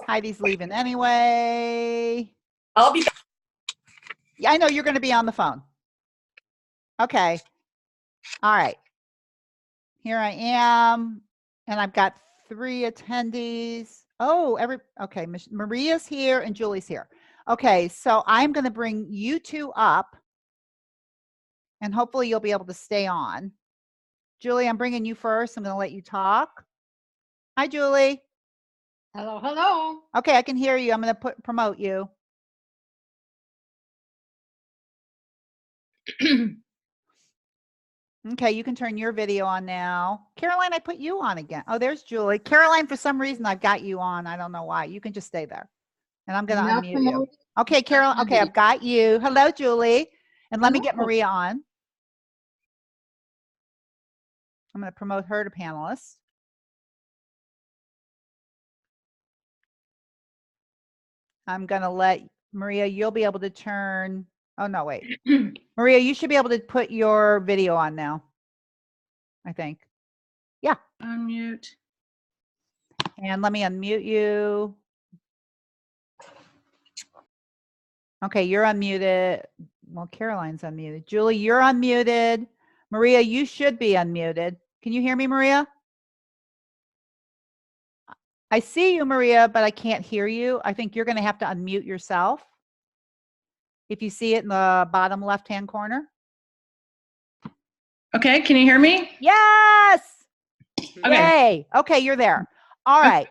Heidi's leaving anyway. I'll be back. Yeah, I know you're going to be on the phone. Okay. All right. Here I am. And I've got 3 attendees. Oh, okay. Maria's here and Julie's here. Okay. So I'm going to bring you 2 up and hopefully you'll be able to stay on. Julie, I'm bringing you first. I'm going to let you talk. Hi, Julie. Hello, hello. Okay. I can hear you. I'm going to promote you. Okay, you can turn your video on now. Caroline, I put you on again. Oh, there's Julie. Caroline, for some reason, I've got you on. I don't know why. You can just stay there. And I'm going to Now unmute you. promote- Okay, Carol. Okay, I've got you. Hello, Julie. And let me get Hello. Maria on. I'm going to promote her to panelist. I'm going to let Maria, you'll be able to turn. Oh, no, wait. Maria, you should be able to put your video on now, I think. Yeah. Unmute. And let me unmute you. Okay, you're unmuted. Well, Caroline's unmuted. Julie, you're unmuted. Maria, you should be unmuted. Can you hear me, Maria? I see you, Maria, but I can't hear you. I think you're going to have to unmute yourself. If you see it in the bottom left-hand corner. Okay, can you hear me? Yes! Okay. Yay! Okay, you're there. All right.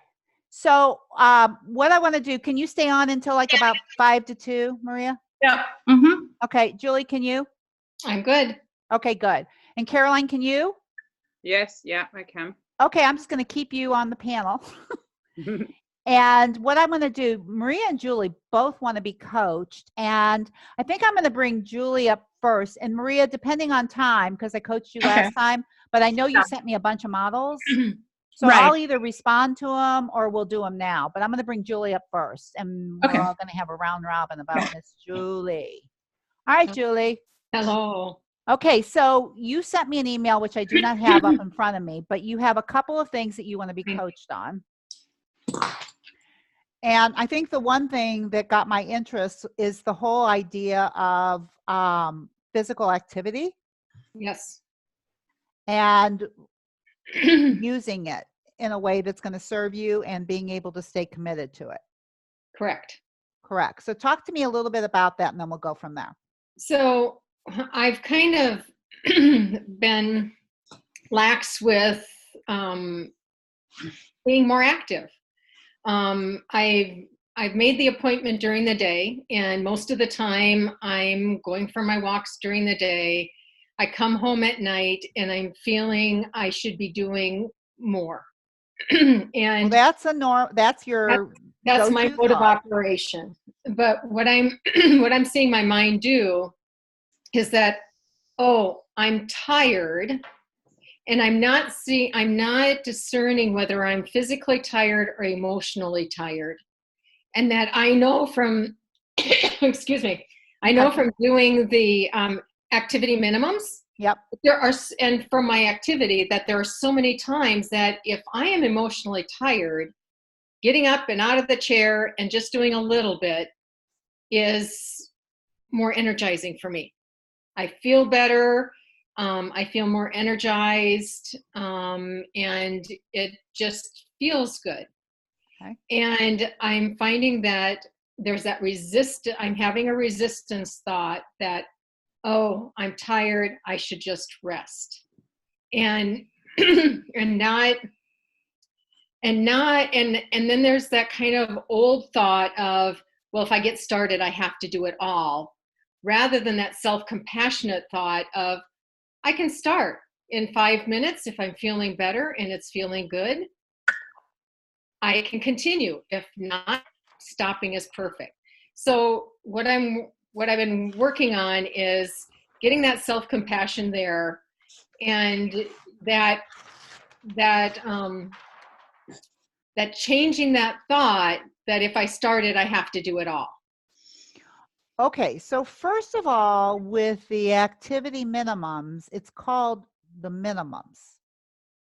So what I want to do, can you stay on until like about 5 to 2, Maria? Yeah. Mm-hmm. Okay, Julie, can you? I'm good. Okay, good. And Caroline, can you? Yes. Yeah, I can. Okay, I'm just going to keep you on the panel. And what I'm going to do, Maria and Julie both want to be coached. And I think I'm going to bring Julie up first. And Maria, depending on time, because I coached you last time, but I know you sent me a bunch of models. So Right. I'll either respond to them or we'll do them now. But I'm going to bring Julie up first. And Okay. we're all going to have a round robin about Miss Julie. All right, Julie. Hello. Okay, so you sent me an email, which I do not have up in front of me, but you have a couple of things that you want to be coached on. And I think the one thing that got my interest is the whole idea of physical activity Yes. and using it in a way that's going to serve you and being able to stay committed to it. Correct. Correct. So talk to me a little bit about that and then we'll go from there. So I've kind of been lax with being more active. I've made the appointment during the day, and most of the time I'm going for my walks during the day. I come home at night and I'm feeling I should be doing more. Well, And that's your that's my go-to mode of thought. operation. But what I'm what I'm seeing my mind do is that, oh, I'm tired, and I'm not discerning whether I'm physically tired or emotionally tired. And that I know from, excuse me, I know from doing the activity minimums, Yep. and from my activity, that there are so many times that if I am emotionally tired, getting up and out of the chair and just doing a little bit is more energizing for me. I feel better. I feel more energized, and it just feels good. Okay. And I'm finding that there's that I'm having a resistance thought that, oh, I'm tired, I should just rest. And and then there's that kind of old thought of, well, if I get started, I have to do it all, rather than that self-compassionate thought of, I can start in 5 minutes if I'm feeling better and it's feeling good. I can continue. If not, stopping is perfect. So what I've been working on is getting that self-compassion there, and that changing that thought that if I started, I have to do it all. Okay, so first of all, with the activity minimums, it's called the minimums,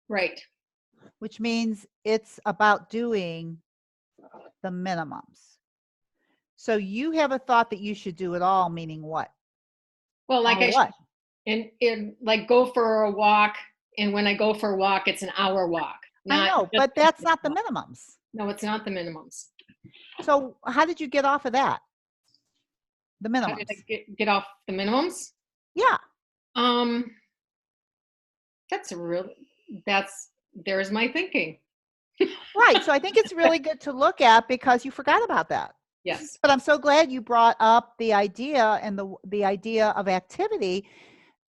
Right. which means it's about doing the minimums. So you have a thought that you should do it all, meaning what? Well, like All what? and like go for a walk, and when I go for a walk, it's an hour walk. I know, just but that's not the walk. minimums. No, it's not the minimums. So how did you get off of that? The How minimums. did I get off the minimums? Yeah. There's my thinking. Right. So I think it's really good to look at, because you forgot about that. Yes. But I'm so glad you brought up the idea, and the idea of activity.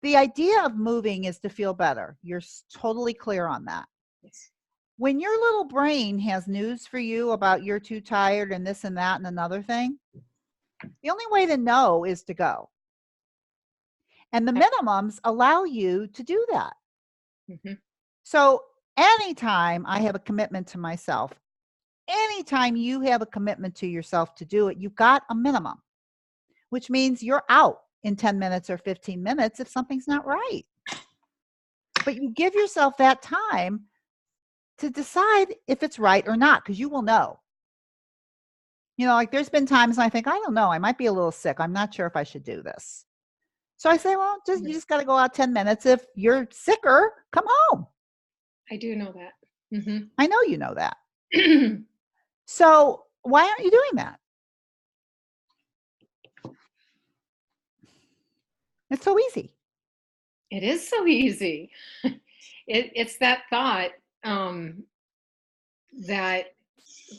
The idea of moving is to feel better. You're totally clear on that. Yes. When your little brain has news for you about you're too tired and this and that and another thing, the only way to know is to go. And the minimums allow you to do that. Mm-hmm. So anytime I have a commitment to myself, anytime you have a commitment to yourself to do it, you've got a minimum, which means you're out in 10 minutes or 15 minutes if something's not right. But you give yourself that time to decide if it's right or not, because you will know. You know, like there's been times I think, I don't know, I might be a little sick. I'm not sure if I should do this. So I say, well, you just got to go out 10 minutes. If you're sicker, come home. I do know that. Mm-hmm. I know you know that. So why aren't you doing that? It's so easy. It is so easy. It's that thought that,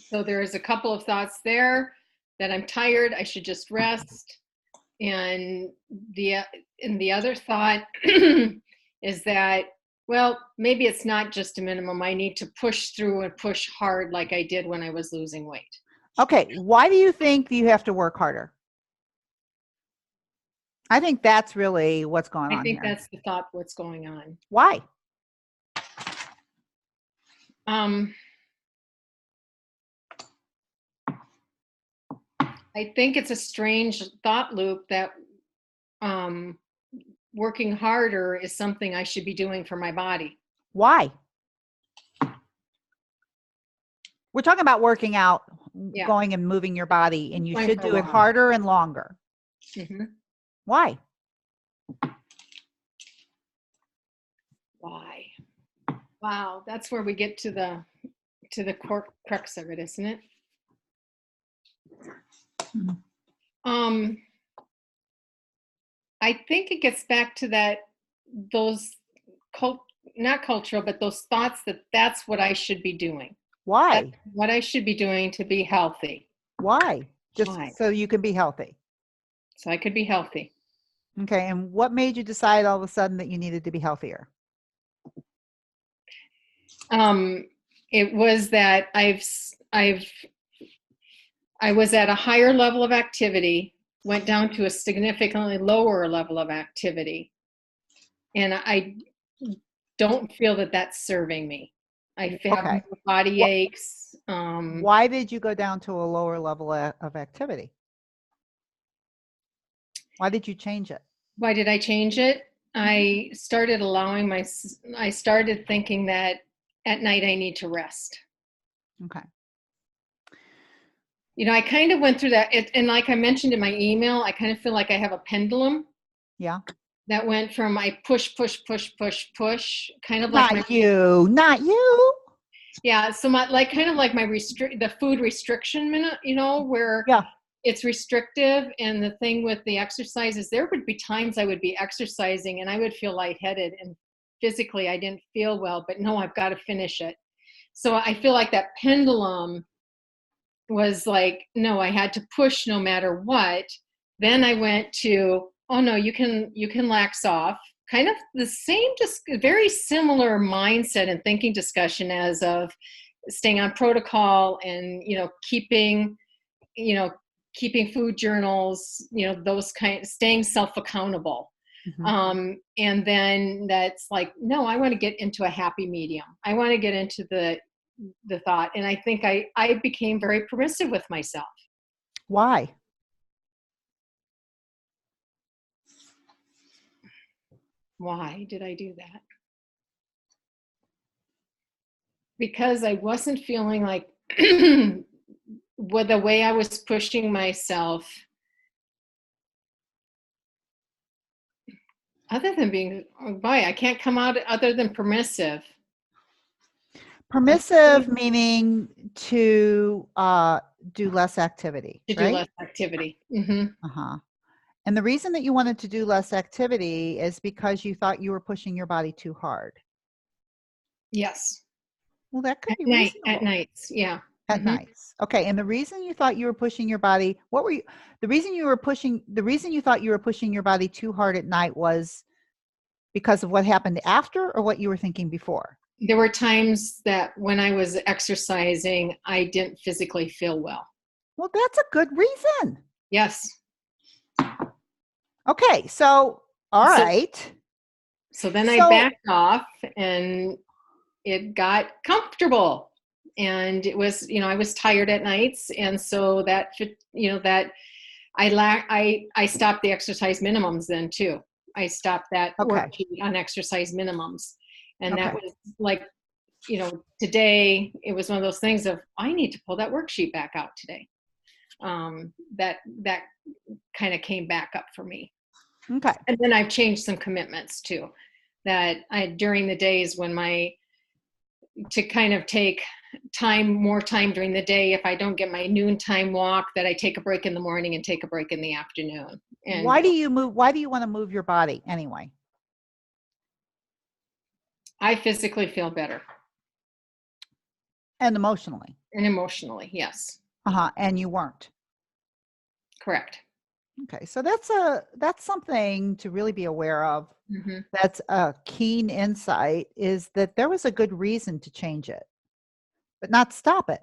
so there's a couple of thoughts there, that I'm tired, I should just rest. And the other thought is that, well, maybe it's not just a minimum. I need to push through and push hard like I did when I was losing weight. Okay. Why do you think you have to work harder? I think that's really what's going on I think here. that's the thought, what's going on. Why? I think it's a strange thought loop that working harder is something I should be doing for my body. Why? We're talking about working out, Yeah. going and moving your body, and you Going should for a do it while. harder and longer. Mm-hmm. Why? Why? Wow, that's where we get to the crux of it, isn't it? Mhm. I think it gets back to those not cultural, but those thoughts that that's what I should be doing. Why? That's what I should be doing to be healthy. Why? Just Why? so you can be healthy. So I could be healthy. Okay. And what made you decide all of a sudden that you needed to be healthier? It was that I was at a higher level of activity went down to a significantly lower level of activity. And I don't feel that that's serving me. I have Okay. more body Wh- aches. Why did you go down to a lower level of activity? Why did you change it? Why did I change it? I started I started thinking that at night I need to rest. Okay. You know, I kind of went through that. And like I mentioned in my email, I kind of feel like I have a pendulum Yeah. that went from I push, kind of like Not you. Not you. yeah. So kind of like the food restriction minute, you know, where Yeah. it's restrictive. And the thing with the exercise is there would be times I would be exercising and I would feel lightheaded and physically I didn't feel well, but no, I've got to finish it. So I feel like that pendulum was like, no, I had to push no matter what. Then I went to, oh no, you can lax off. Kind of the same, just very similar mindset and thinking discussion as of staying on protocol and, you know, keeping food journals, you know, those staying self-accountable. Mhm. And then that's like, no, I want to get into a happy medium. I want to get into the thought. And I think I became very permissive with myself. Why? Why did I do that? Because I wasn't feeling like with the way I was pushing myself, other than being, why I can't come out other than permissive. Permissive meaning to do less activity, To do right? less activity. Mm-hmm. Uh-huh. And the reason that you wanted to do less activity is because you thought you were pushing your body too hard. Yes. Well, that could At be night, reasonable. at nights, yeah. At Mhm. nights. Okay. And the reason you thought you were pushing your body, the reason you thought you were pushing your body too hard at night was because of what happened after or what you were thinking before? There were times that when I was exercising, I didn't physically feel well. Well, that's a good reason. Yes. Okay. So, all So- right. So then I So- backed off and it got comfortable. And it was, you know, I was tired at nights. And so that, you know, that I stopped the exercise minimums then too. I stopped that Okay. worksheet on exercise minimums. And that Okay. was like, you know, today it was one of those things of, I need to pull that worksheet back out today. That kind of came back up for me. Okay. And then I've changed some commitments too, that during the days when to kind of take more time during the day. If I don't get my noontime walk, that I take a break in the morning and take a break in the afternoon. And Why do you want to move your body anyway? I physically feel better. And emotionally. And emotionally, yes. Uh-huh. And you weren't. Correct. Okay. So that's something to really be aware of. Mm-hmm. That's a keen insight, is that there was a good reason to change it, but not stop it.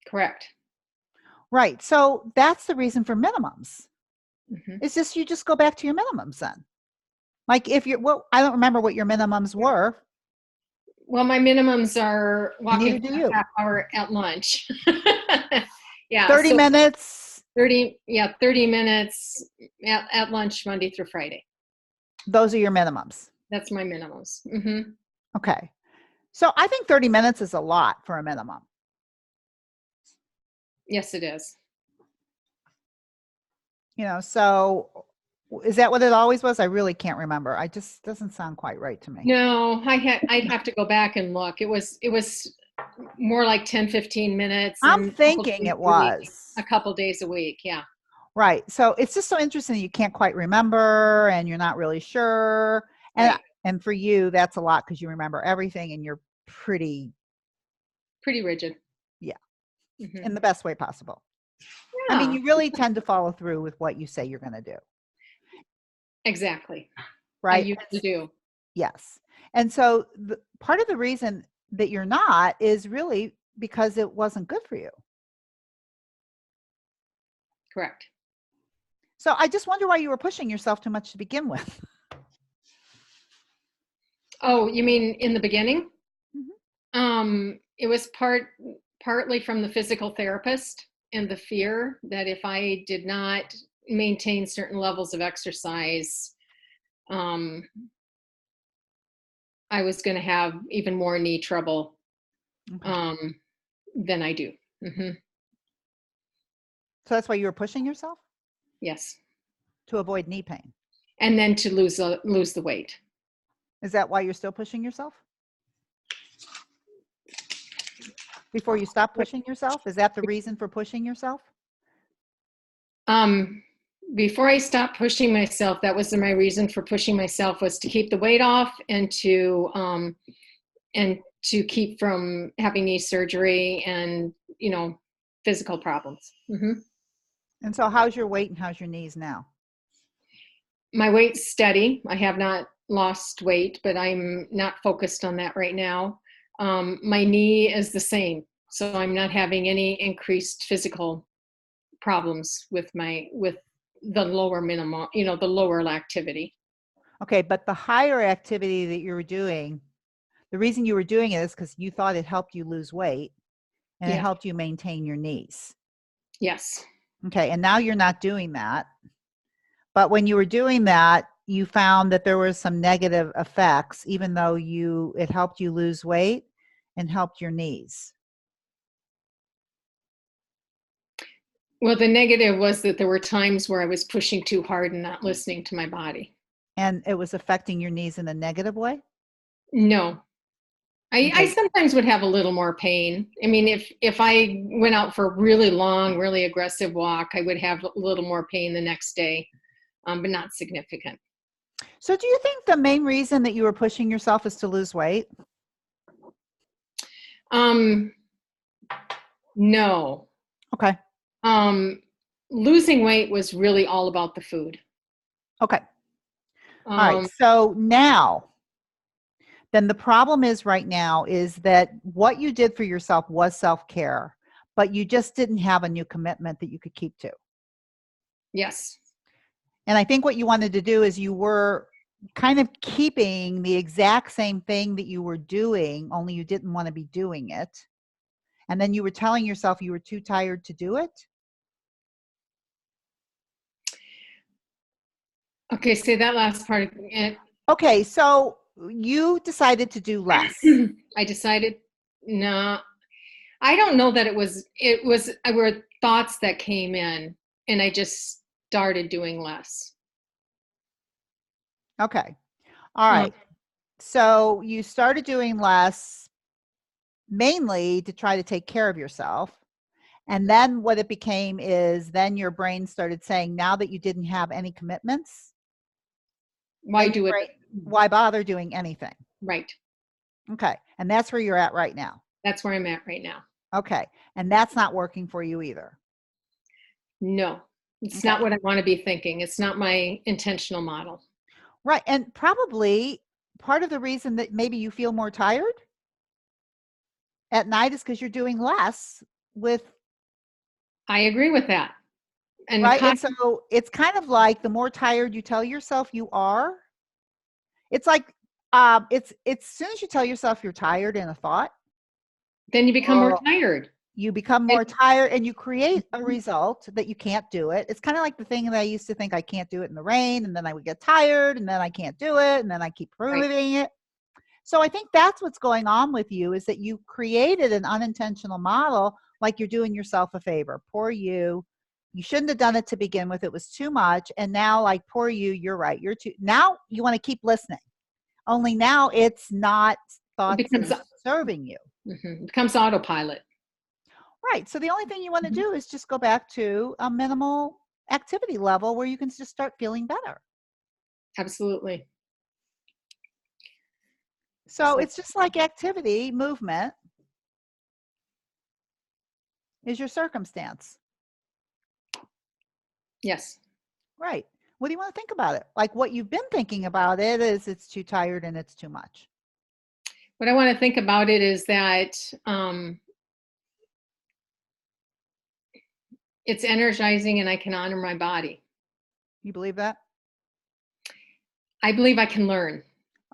Correct. Right. So that's the reason for minimums. Mm-hmm. It's just, you just go back to your minimums then. Like if I don't remember what your minimums were. Well, my minimums are walking Neither do for you. a half hour at lunch. Yeah. 30 minutes. 30 minutes at lunch, Monday through Friday. Those are your minimums. That's my minimums. Mm-hmm. Okay. So I think 30 minutes is a lot for a minimum. Yes, it is. You know, so is that what it always was? I really can't remember. I just doesn't sound quite right to me. No, I'd have to go back and look. It was more like 10, 15 minutes. I'm thinking it was. A couple days a week. Yeah. Right. So it's just so interesting that you can't quite remember and you're not really sure. And Right. and for you, that's a lot because you remember everything and you're pretty rigid. Yeah. Mm-hmm. In the best way possible. Yeah. I mean, you really tend to follow through with what you say you're going to do. Exactly. Right. I used to do. Yes. And so part of the reason that you're not is really because it wasn't good for you. Correct. So I just wonder why you were pushing yourself too much to begin with. Oh, you mean in the beginning? Mhm. It was partly from the physical therapist and the fear that if I did not maintain certain levels of exercise, um, I was going to have even more knee trouble Okay. than I do. So that's why you were pushing yourself Yes, to avoid knee pain. and then to lose the weight. Is that why you're still pushing yourself? Before you stop pushing yourself? Is that the reason for pushing yourself? Before I stopped pushing myself, that was my reason for pushing myself, was to keep the weight off and to keep from having knee surgery and physical problems. And so how's your weight and how's your knees now? My weight's steady. I have not lost weight, but I'm not focused on that right now. My knee is the same, so I'm not having any increased physical problems with the lower minimum, the lower activity. Okay, but the higher activity that you were doing, the reason you were doing it is because you thought it helped you lose weight and it Yeah. helped you maintain your knees. Yes. Okay, and now you're not doing that. But when you were doing that, you found that there were some negative effects, even though it helped you lose weight and helped your knees. Well, the negative was that there were times where I was pushing too hard and not listening to my body. And it was affecting your knees in a negative way? No. I Okay. sometimes would have a little more pain. I mean, if I went out for a really long, really aggressive walk, I would have a little more pain the next day, but not significant. So do you think the main reason that you were pushing yourself is to lose weight? No. Okay. Losing weight was really all about the food. Okay. All right. So now, then the problem is right now is that what you did for yourself was self-care, but you just didn't have a new commitment that you could keep to. Yes. And I think what you wanted to do is you were kind of keeping the exact same thing that you were doing, only you didn't want to be doing it. And then you were telling yourself you were too tired to do it. Okay, say that last part again. Okay, so you decided to do less. I decided, no, I don't know that were thoughts that came in and I just started doing less. Okay. All right. So you started doing less mainly to try to take care of yourself. And then what it became is then your brain started saying, now that you didn't have any commitments, Why do it? Why bother doing anything? Right. Okay. And that's where you're at right now. That's where I'm at right now. Okay. And that's not working for you either. No, it's not what I want to be thinking. It's not my intentional model. Right. And probably part of the reason that maybe you feel more tired at night is because you're doing less with. I agree with that. And right. And so it's kind of like the more tired you tell yourself you are, it's like it's as soon as you tell yourself you're tired in a thought, then you become more tired. You become more tired and you create a result that you can't do it. It's kind of like the thing that I used to think I can't do it in the rain, and then I would get tired and then I can't do it, and then I keep proving it. So I think that's what's going on with you, is that you created an unintentional model, like you're doing yourself a favor. Poor you. You shouldn't have done it to begin with. It was too much. And now, like, poor you, you're right. You're too, now you want to keep listening. Only now it's not thoughts that are serving you. It becomes autopilot. Right. So the only thing you want to do is just go back to a minimal activity level where you can just start feeling better. Absolutely. So it's just like activity, movement is your circumstance. Yes. Right. What do you want to think about it? Like what you've been thinking about it is it's too tired and it's too much. What I want to think about it is that it's energizing and I can honor my body. You believe that? I believe I can learn.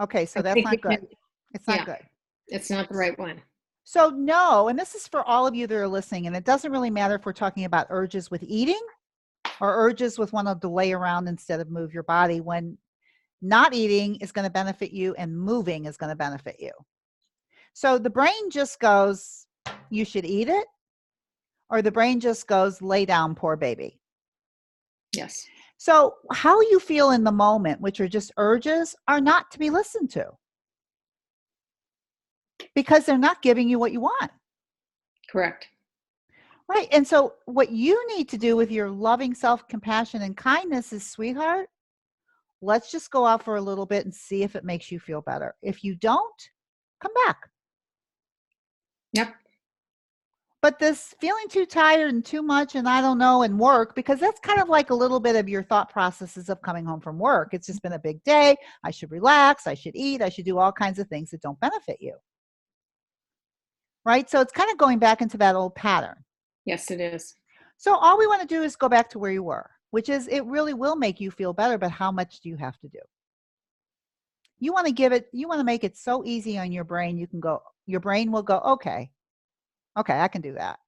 Okay, so I that's think not we good. can- It's not yeah. good. It's not the right one. So no, and this is for all of you that are listening, and it doesn't really matter if we're talking about urges with eating or urges with wanting to lay around instead of move your body. When not eating is going to benefit you and moving is going to benefit you. So the brain just goes, you should eat it, or the brain just goes, lay down, poor baby. Yes. So how you feel in the moment, which are just urges, are not to be listened to because they're not giving you what you want. Correct. Right. And so what you need to do with your loving self-compassion and kindness is, sweetheart, let's just go out for a little bit and see if it makes you feel better. If you don't, come back. Yep. But this feeling too tired and too much and I don't know and work, because that's kind of like a little bit of your thought processes of coming home from work. It's just been a big day. I should relax. I should eat. I should do all kinds of things that don't benefit you. Right? So it's kind of going back into that old pattern. Yes, it is. So all we want to do is go back to where you were, which is it really will make you feel better, but how much do you have to do? You want to make it so easy on your brain, your brain will go, okay, I can do that.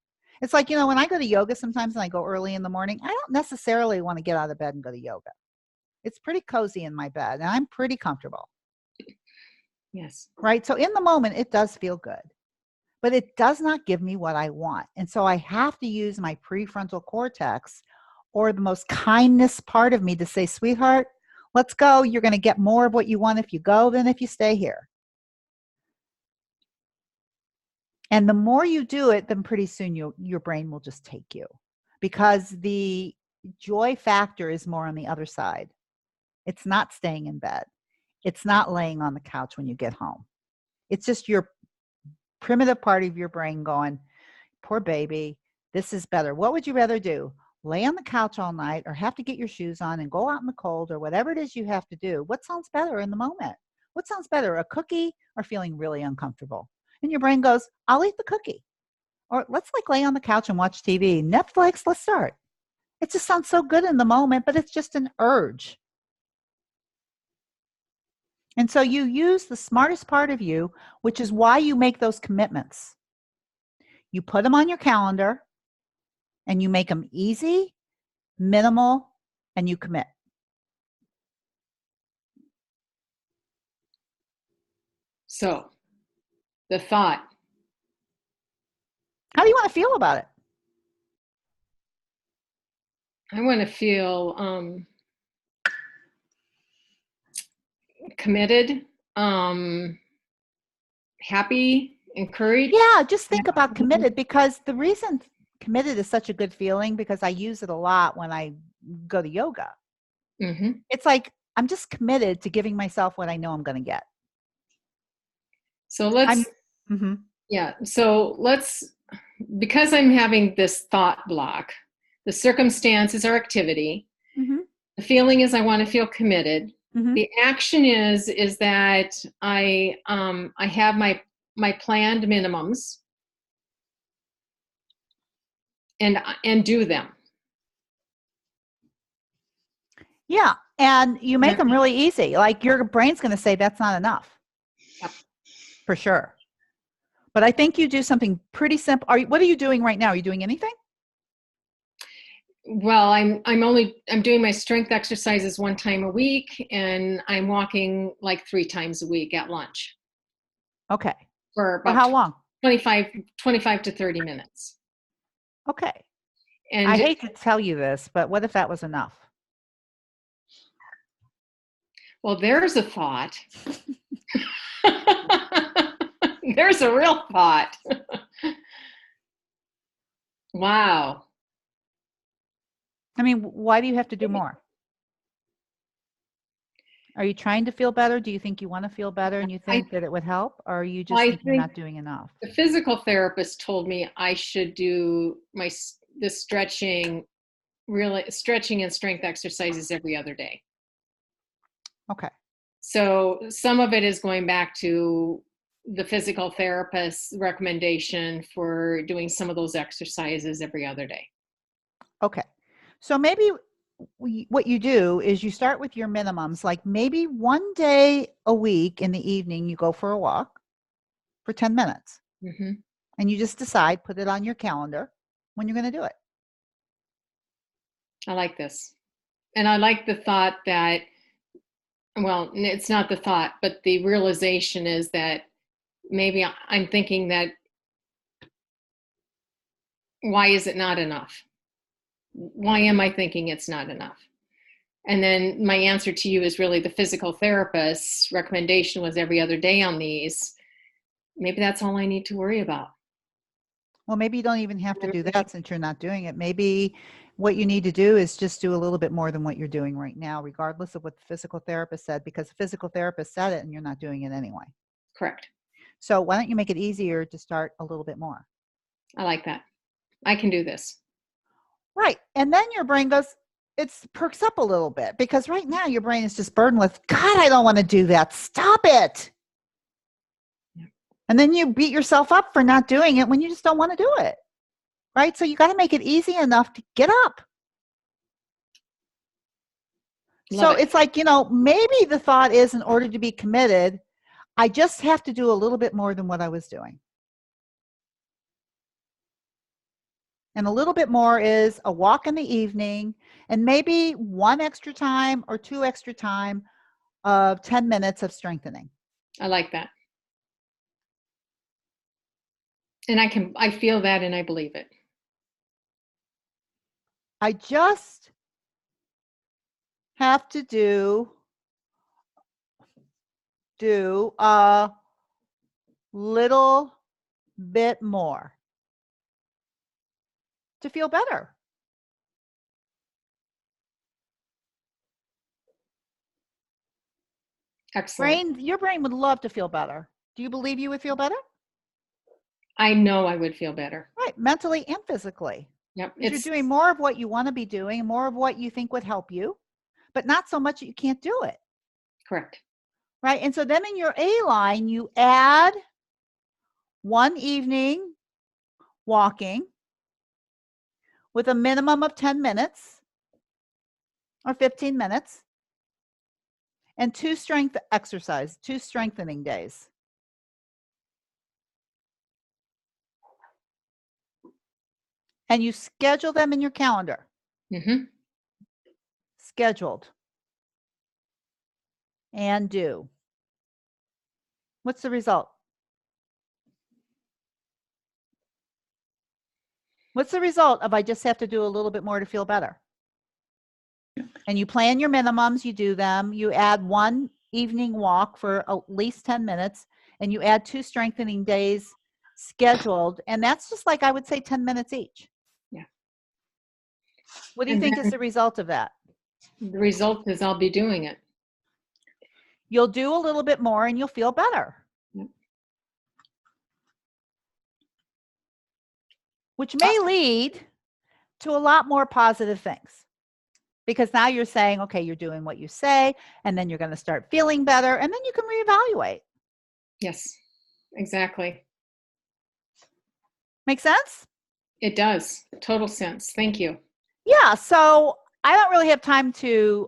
It's like, when I go to yoga sometimes and I go early in the morning, I don't necessarily want to get out of bed and go to yoga. It's pretty cozy in my bed and I'm pretty comfortable. Yes. Right? So in the moment, it does feel good, but it does not give me what I want. And so I have to use my prefrontal cortex or the most kindness part of me to say, sweetheart, let's go. You're going to get more of what you want if you go than if you stay here. And the more you do it, then pretty soon your brain will just take you, because the joy factor is more on the other side. It's not staying in bed. It's not laying on the couch when you get home. It's just your primitive part of your brain going, poor baby, this is better. What would you rather do? Lay on the couch all night or have to get your shoes on and go out in the cold or whatever it is you have to do? What sounds better in the moment? What sounds better, a cookie or feeling really uncomfortable? And your brain goes, I'll eat the cookie. Or let's lay on the couch and watch TV. Netflix, let's start. It just sounds so good in the moment, but it's just an urge. And so you use the smartest part of you, which is why you make those commitments. You put them on your calendar and you make them easy, minimal, and you commit. So the thought, How do you want to feel about it? I want to feel committed, happy, encouraged. Yeah, just think about committed, because the reason committed is such a good feeling, because I use it a lot when I go to yoga. Mm-hmm. It's like I'm just committed to giving myself what I know I'm going to get. So let's, because I'm having this thought block, the circumstances are activity. Mm-hmm. The feeling is I want to feel committed. Mm-hmm. The action is that I have my planned minimums and do them. Yeah, and you make them really easy. Like your brain's going to say that's not enough. Yep. For sure. But I think you do something pretty simple. What are you doing right now? Are you doing anything? Well, I'm doing my strength exercises 1 time a week, and I'm walking 3 times a week at lunch. Okay. For about how long? 25 to 30 minutes. Okay. And I hate to tell you this, but what if that was enough? Well, there's a thought. There's a real thought. Wow. I mean, why do you have to do more? Are you trying to feel better? Do you think you want to feel better and you think that it would help? Or are you just thinking you're not doing enough? The physical therapist told me I should do the stretching and strength exercises every other day. Okay. So some of it is going back to the physical therapist's recommendation for doing some of those exercises every other day. Okay. So maybe what you do is you start with your minimums, like maybe one day a week in the evening, you go for a walk for 10 minutes Hmm. and you just decide, put it on your calendar when you're going to do it. I like this. And I like the thought that, well, it's not the thought, but the realization is that maybe I'm thinking that, why is it not enough? Why am I thinking it's not enough? And then my answer to you is really the physical therapist's recommendation was every other day on these. Maybe that's all I need to worry about. Well, maybe you don't even have to do that since you're not doing it. Maybe what you need to do is just do a little bit more than what you're doing right now, regardless of what the physical therapist said, because the physical therapist said it and you're not doing it anyway. Correct. So why don't you make it easier to start a little bit more? I like that. I can do this. Right. And then your brain goes, it perks up a little bit, because right now your brain is just burdened with, God, I don't want to do that. Stop it. And then you beat yourself up for not doing it when you just don't want to do it. Right. So you got to make it easy enough to get up. Love it. It's like, maybe the thought is, in order to be committed, I just have to do a little bit more than what I was doing. And a little bit more is a walk in the evening and maybe one extra time or two extra time of 10 minutes of strengthening. I like that. And I feel that and I believe it. I just have to do a little bit more to feel better. Excellent. Your brain would love to feel better. Do you believe you would feel better? I know I would feel better. Right, mentally and physically. Yep. You're doing more of what you want to be doing, more of what you think would help you, but not so much that you can't do it. Correct. Right. And so then in your A line, you add one evening walking with a minimum of 10 minutes or 15 minutes and two strengthening days. And you schedule them in your calendar. Mm-hmm. Scheduled. And do. What's the result? What's the result of I just have to do a little bit more to feel better? And you plan your minimums, you do them, you add one evening walk for at least 10 minutes, and you add two strengthening days scheduled, and that's just like, I would say, 10 minutes each. Yeah. What do you think is the result of that? The result is I'll be doing it. You'll do a little bit more and you'll feel better. Yep. Which may lead to a lot more positive things. Because now you're saying, okay, you're doing what you say, and then you're going to start feeling better, and then you can reevaluate. Yes, exactly. Make sense? It does. Total sense. Thank you. Yeah, so I don't really have time to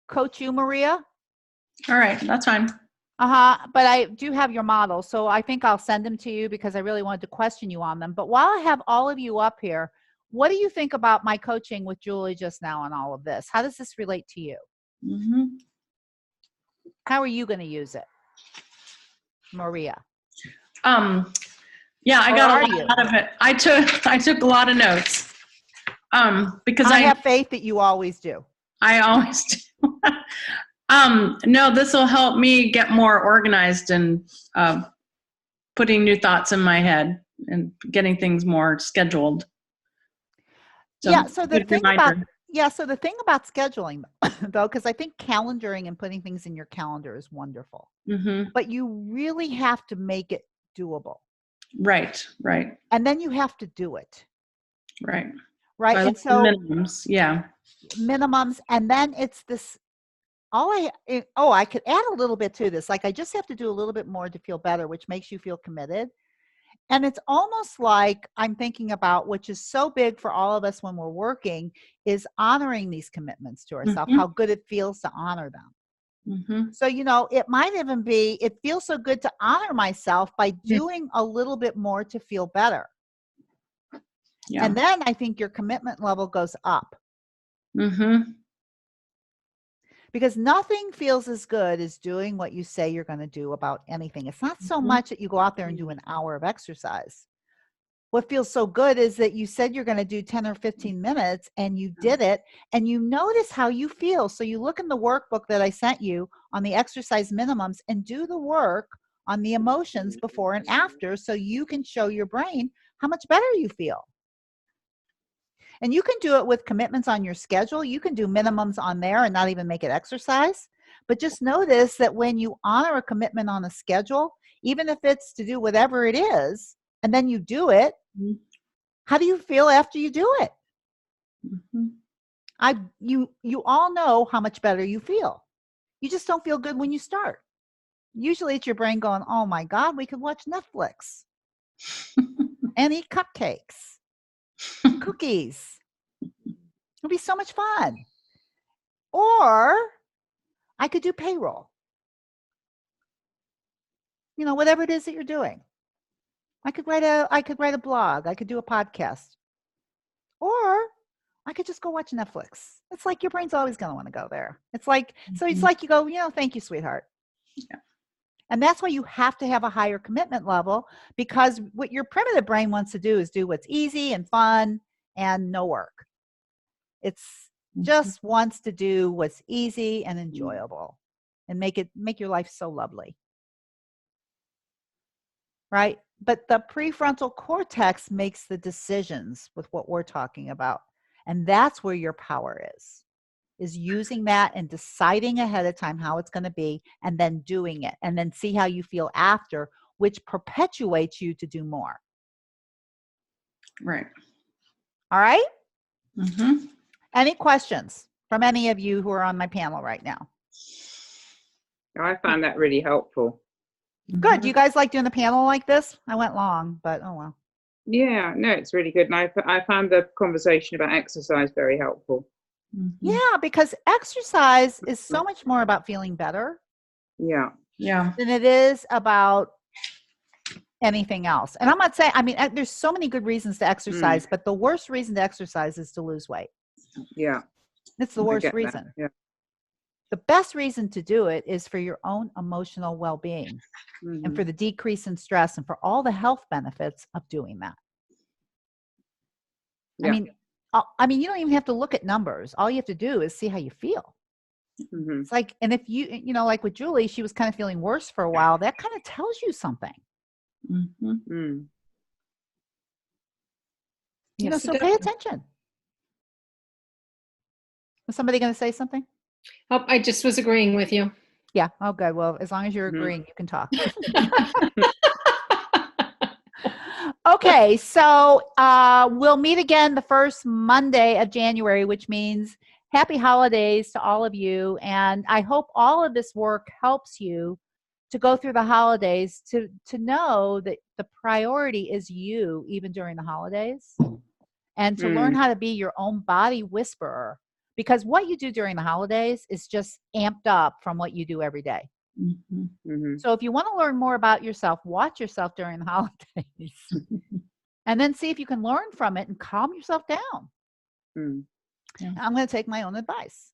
coach you, Maria. All right, that's fine. But I do have your models, so I think I'll send them to you because I really wanted to question you on them. But while I have all of you up here, what do you think about my coaching with Julie just now on all of this? How does this relate to you? Mm-hmm. How are you going to use it, Maria? Yeah, I got a lot out of it. I took a lot of notes. Because I have faith that you always do. I always do. No, this will help me get more organized and putting new thoughts in my head and getting things more scheduled. So the thing about scheduling, though, because I think calendaring and putting things in your calendar is wonderful, but you really have to make it doable. Right. And then you have to do it. Right. And so minimums, minimums, and then it's this. I could add a little bit to this. Like I just have to do a little bit more to feel better, which makes you feel committed. And it's almost like I'm thinking about, which is so big for all of us when we're working, is honoring these commitments to ourselves, Mhm. how good it feels to honor them. Mm-hmm. So, it might even be, it feels so good to honor myself by doing a little bit more to feel better. Yeah. And then I think your commitment level goes up, Mm-hmm. because nothing feels as good as doing what you say you're going to do about anything. It's not so Mhm. much that you go out there and do an hour of exercise. What feels so good is that you said you're going to do 10 or 15 minutes and you did it, and you notice how you feel. So you look in the workbook that I sent you on the exercise minimums and do the work on the emotions before and after, so you can show your brain how much better you feel. And you can do it with commitments on your schedule. You can do minimums on there and not even make it exercise. But just notice that when you honor a commitment on a schedule, even if it's to do whatever it is, and then you do it, Mhm. how do you feel after you do it? Mm-hmm. You all know how much better you feel. You just don't feel good when you start. Usually it's your brain going, oh my God, we could watch Netflix and eat cupcakes, cookies. It'll be so much fun. Or I could do payroll. Whatever it is that you're doing. I could write a blog. I could do a podcast. Or I could just go watch Netflix. It's like your brain's always going to want to go there. It's like you go, thank you, sweetheart. Yeah. And that's why you have to have a higher commitment level, because what your primitive brain wants to do is do what's easy and fun and no work. It's just wants to do what's easy and enjoyable and make your life so lovely. Right? But the prefrontal cortex makes the decisions with what we're talking about. And that's where your power is using that and deciding ahead of time how it's going to be, and then doing it, and then see how you feel after, which perpetuates you to do more. Right. All right? Mm-hmm. Any questions from any of you who are on my panel right now? I found that really helpful. Good. Do you guys like doing the panel like this? I went long, but oh well. Yeah, no, it's really good. And I found the conversation about exercise very helpful. Mm-hmm. Yeah, because exercise is so much more about feeling better Yeah. Yeah. than it is about anything else. And I'm not saying, there's so many good reasons to exercise, but the worst reason to exercise is to lose weight. Yeah. It's the I worst get that. reason. Yeah. The best reason to do it is for your own emotional well-being and Mhm. for the decrease in stress and for all the health benefits of doing that. Yeah. You don't even have to look at numbers. All you have to do is see how you feel. Mhm. It's like, and if like with Julie, she was kind of feeling worse for a while. That kind of tells you something. Mm-hmm. Mm. Yes, So it pay does. attention. Was somebody going to say something? Oh, I just was agreeing with you. Yeah. Oh, good. Well, as long as you're Mhm. agreeing, you can talk. Okay. So we'll meet again the first Monday of January, which means happy holidays to all of you. And I hope all of this work helps you to go through the holidays, to know that the priority is you, even during the holidays, and to learn how to be your own body whisperer, because what you do during the holidays is just amped up from what you do every day. Mm-hmm. Mhm. So if you want to learn more about yourself, watch yourself during the holidays and then see if you can learn from it and calm yourself down. Mm. Yeah. I'm going to take my own advice.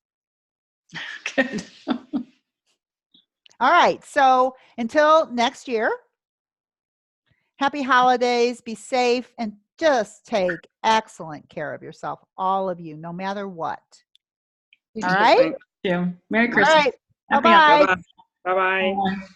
Good. All right. So until next year, happy holidays, be safe, and just take excellent care of yourself, all of you, no matter what. All right? Thank you. Merry All Christmas. right. Happy Bye-bye. Bye-bye. Bye-bye. holidays. Bye.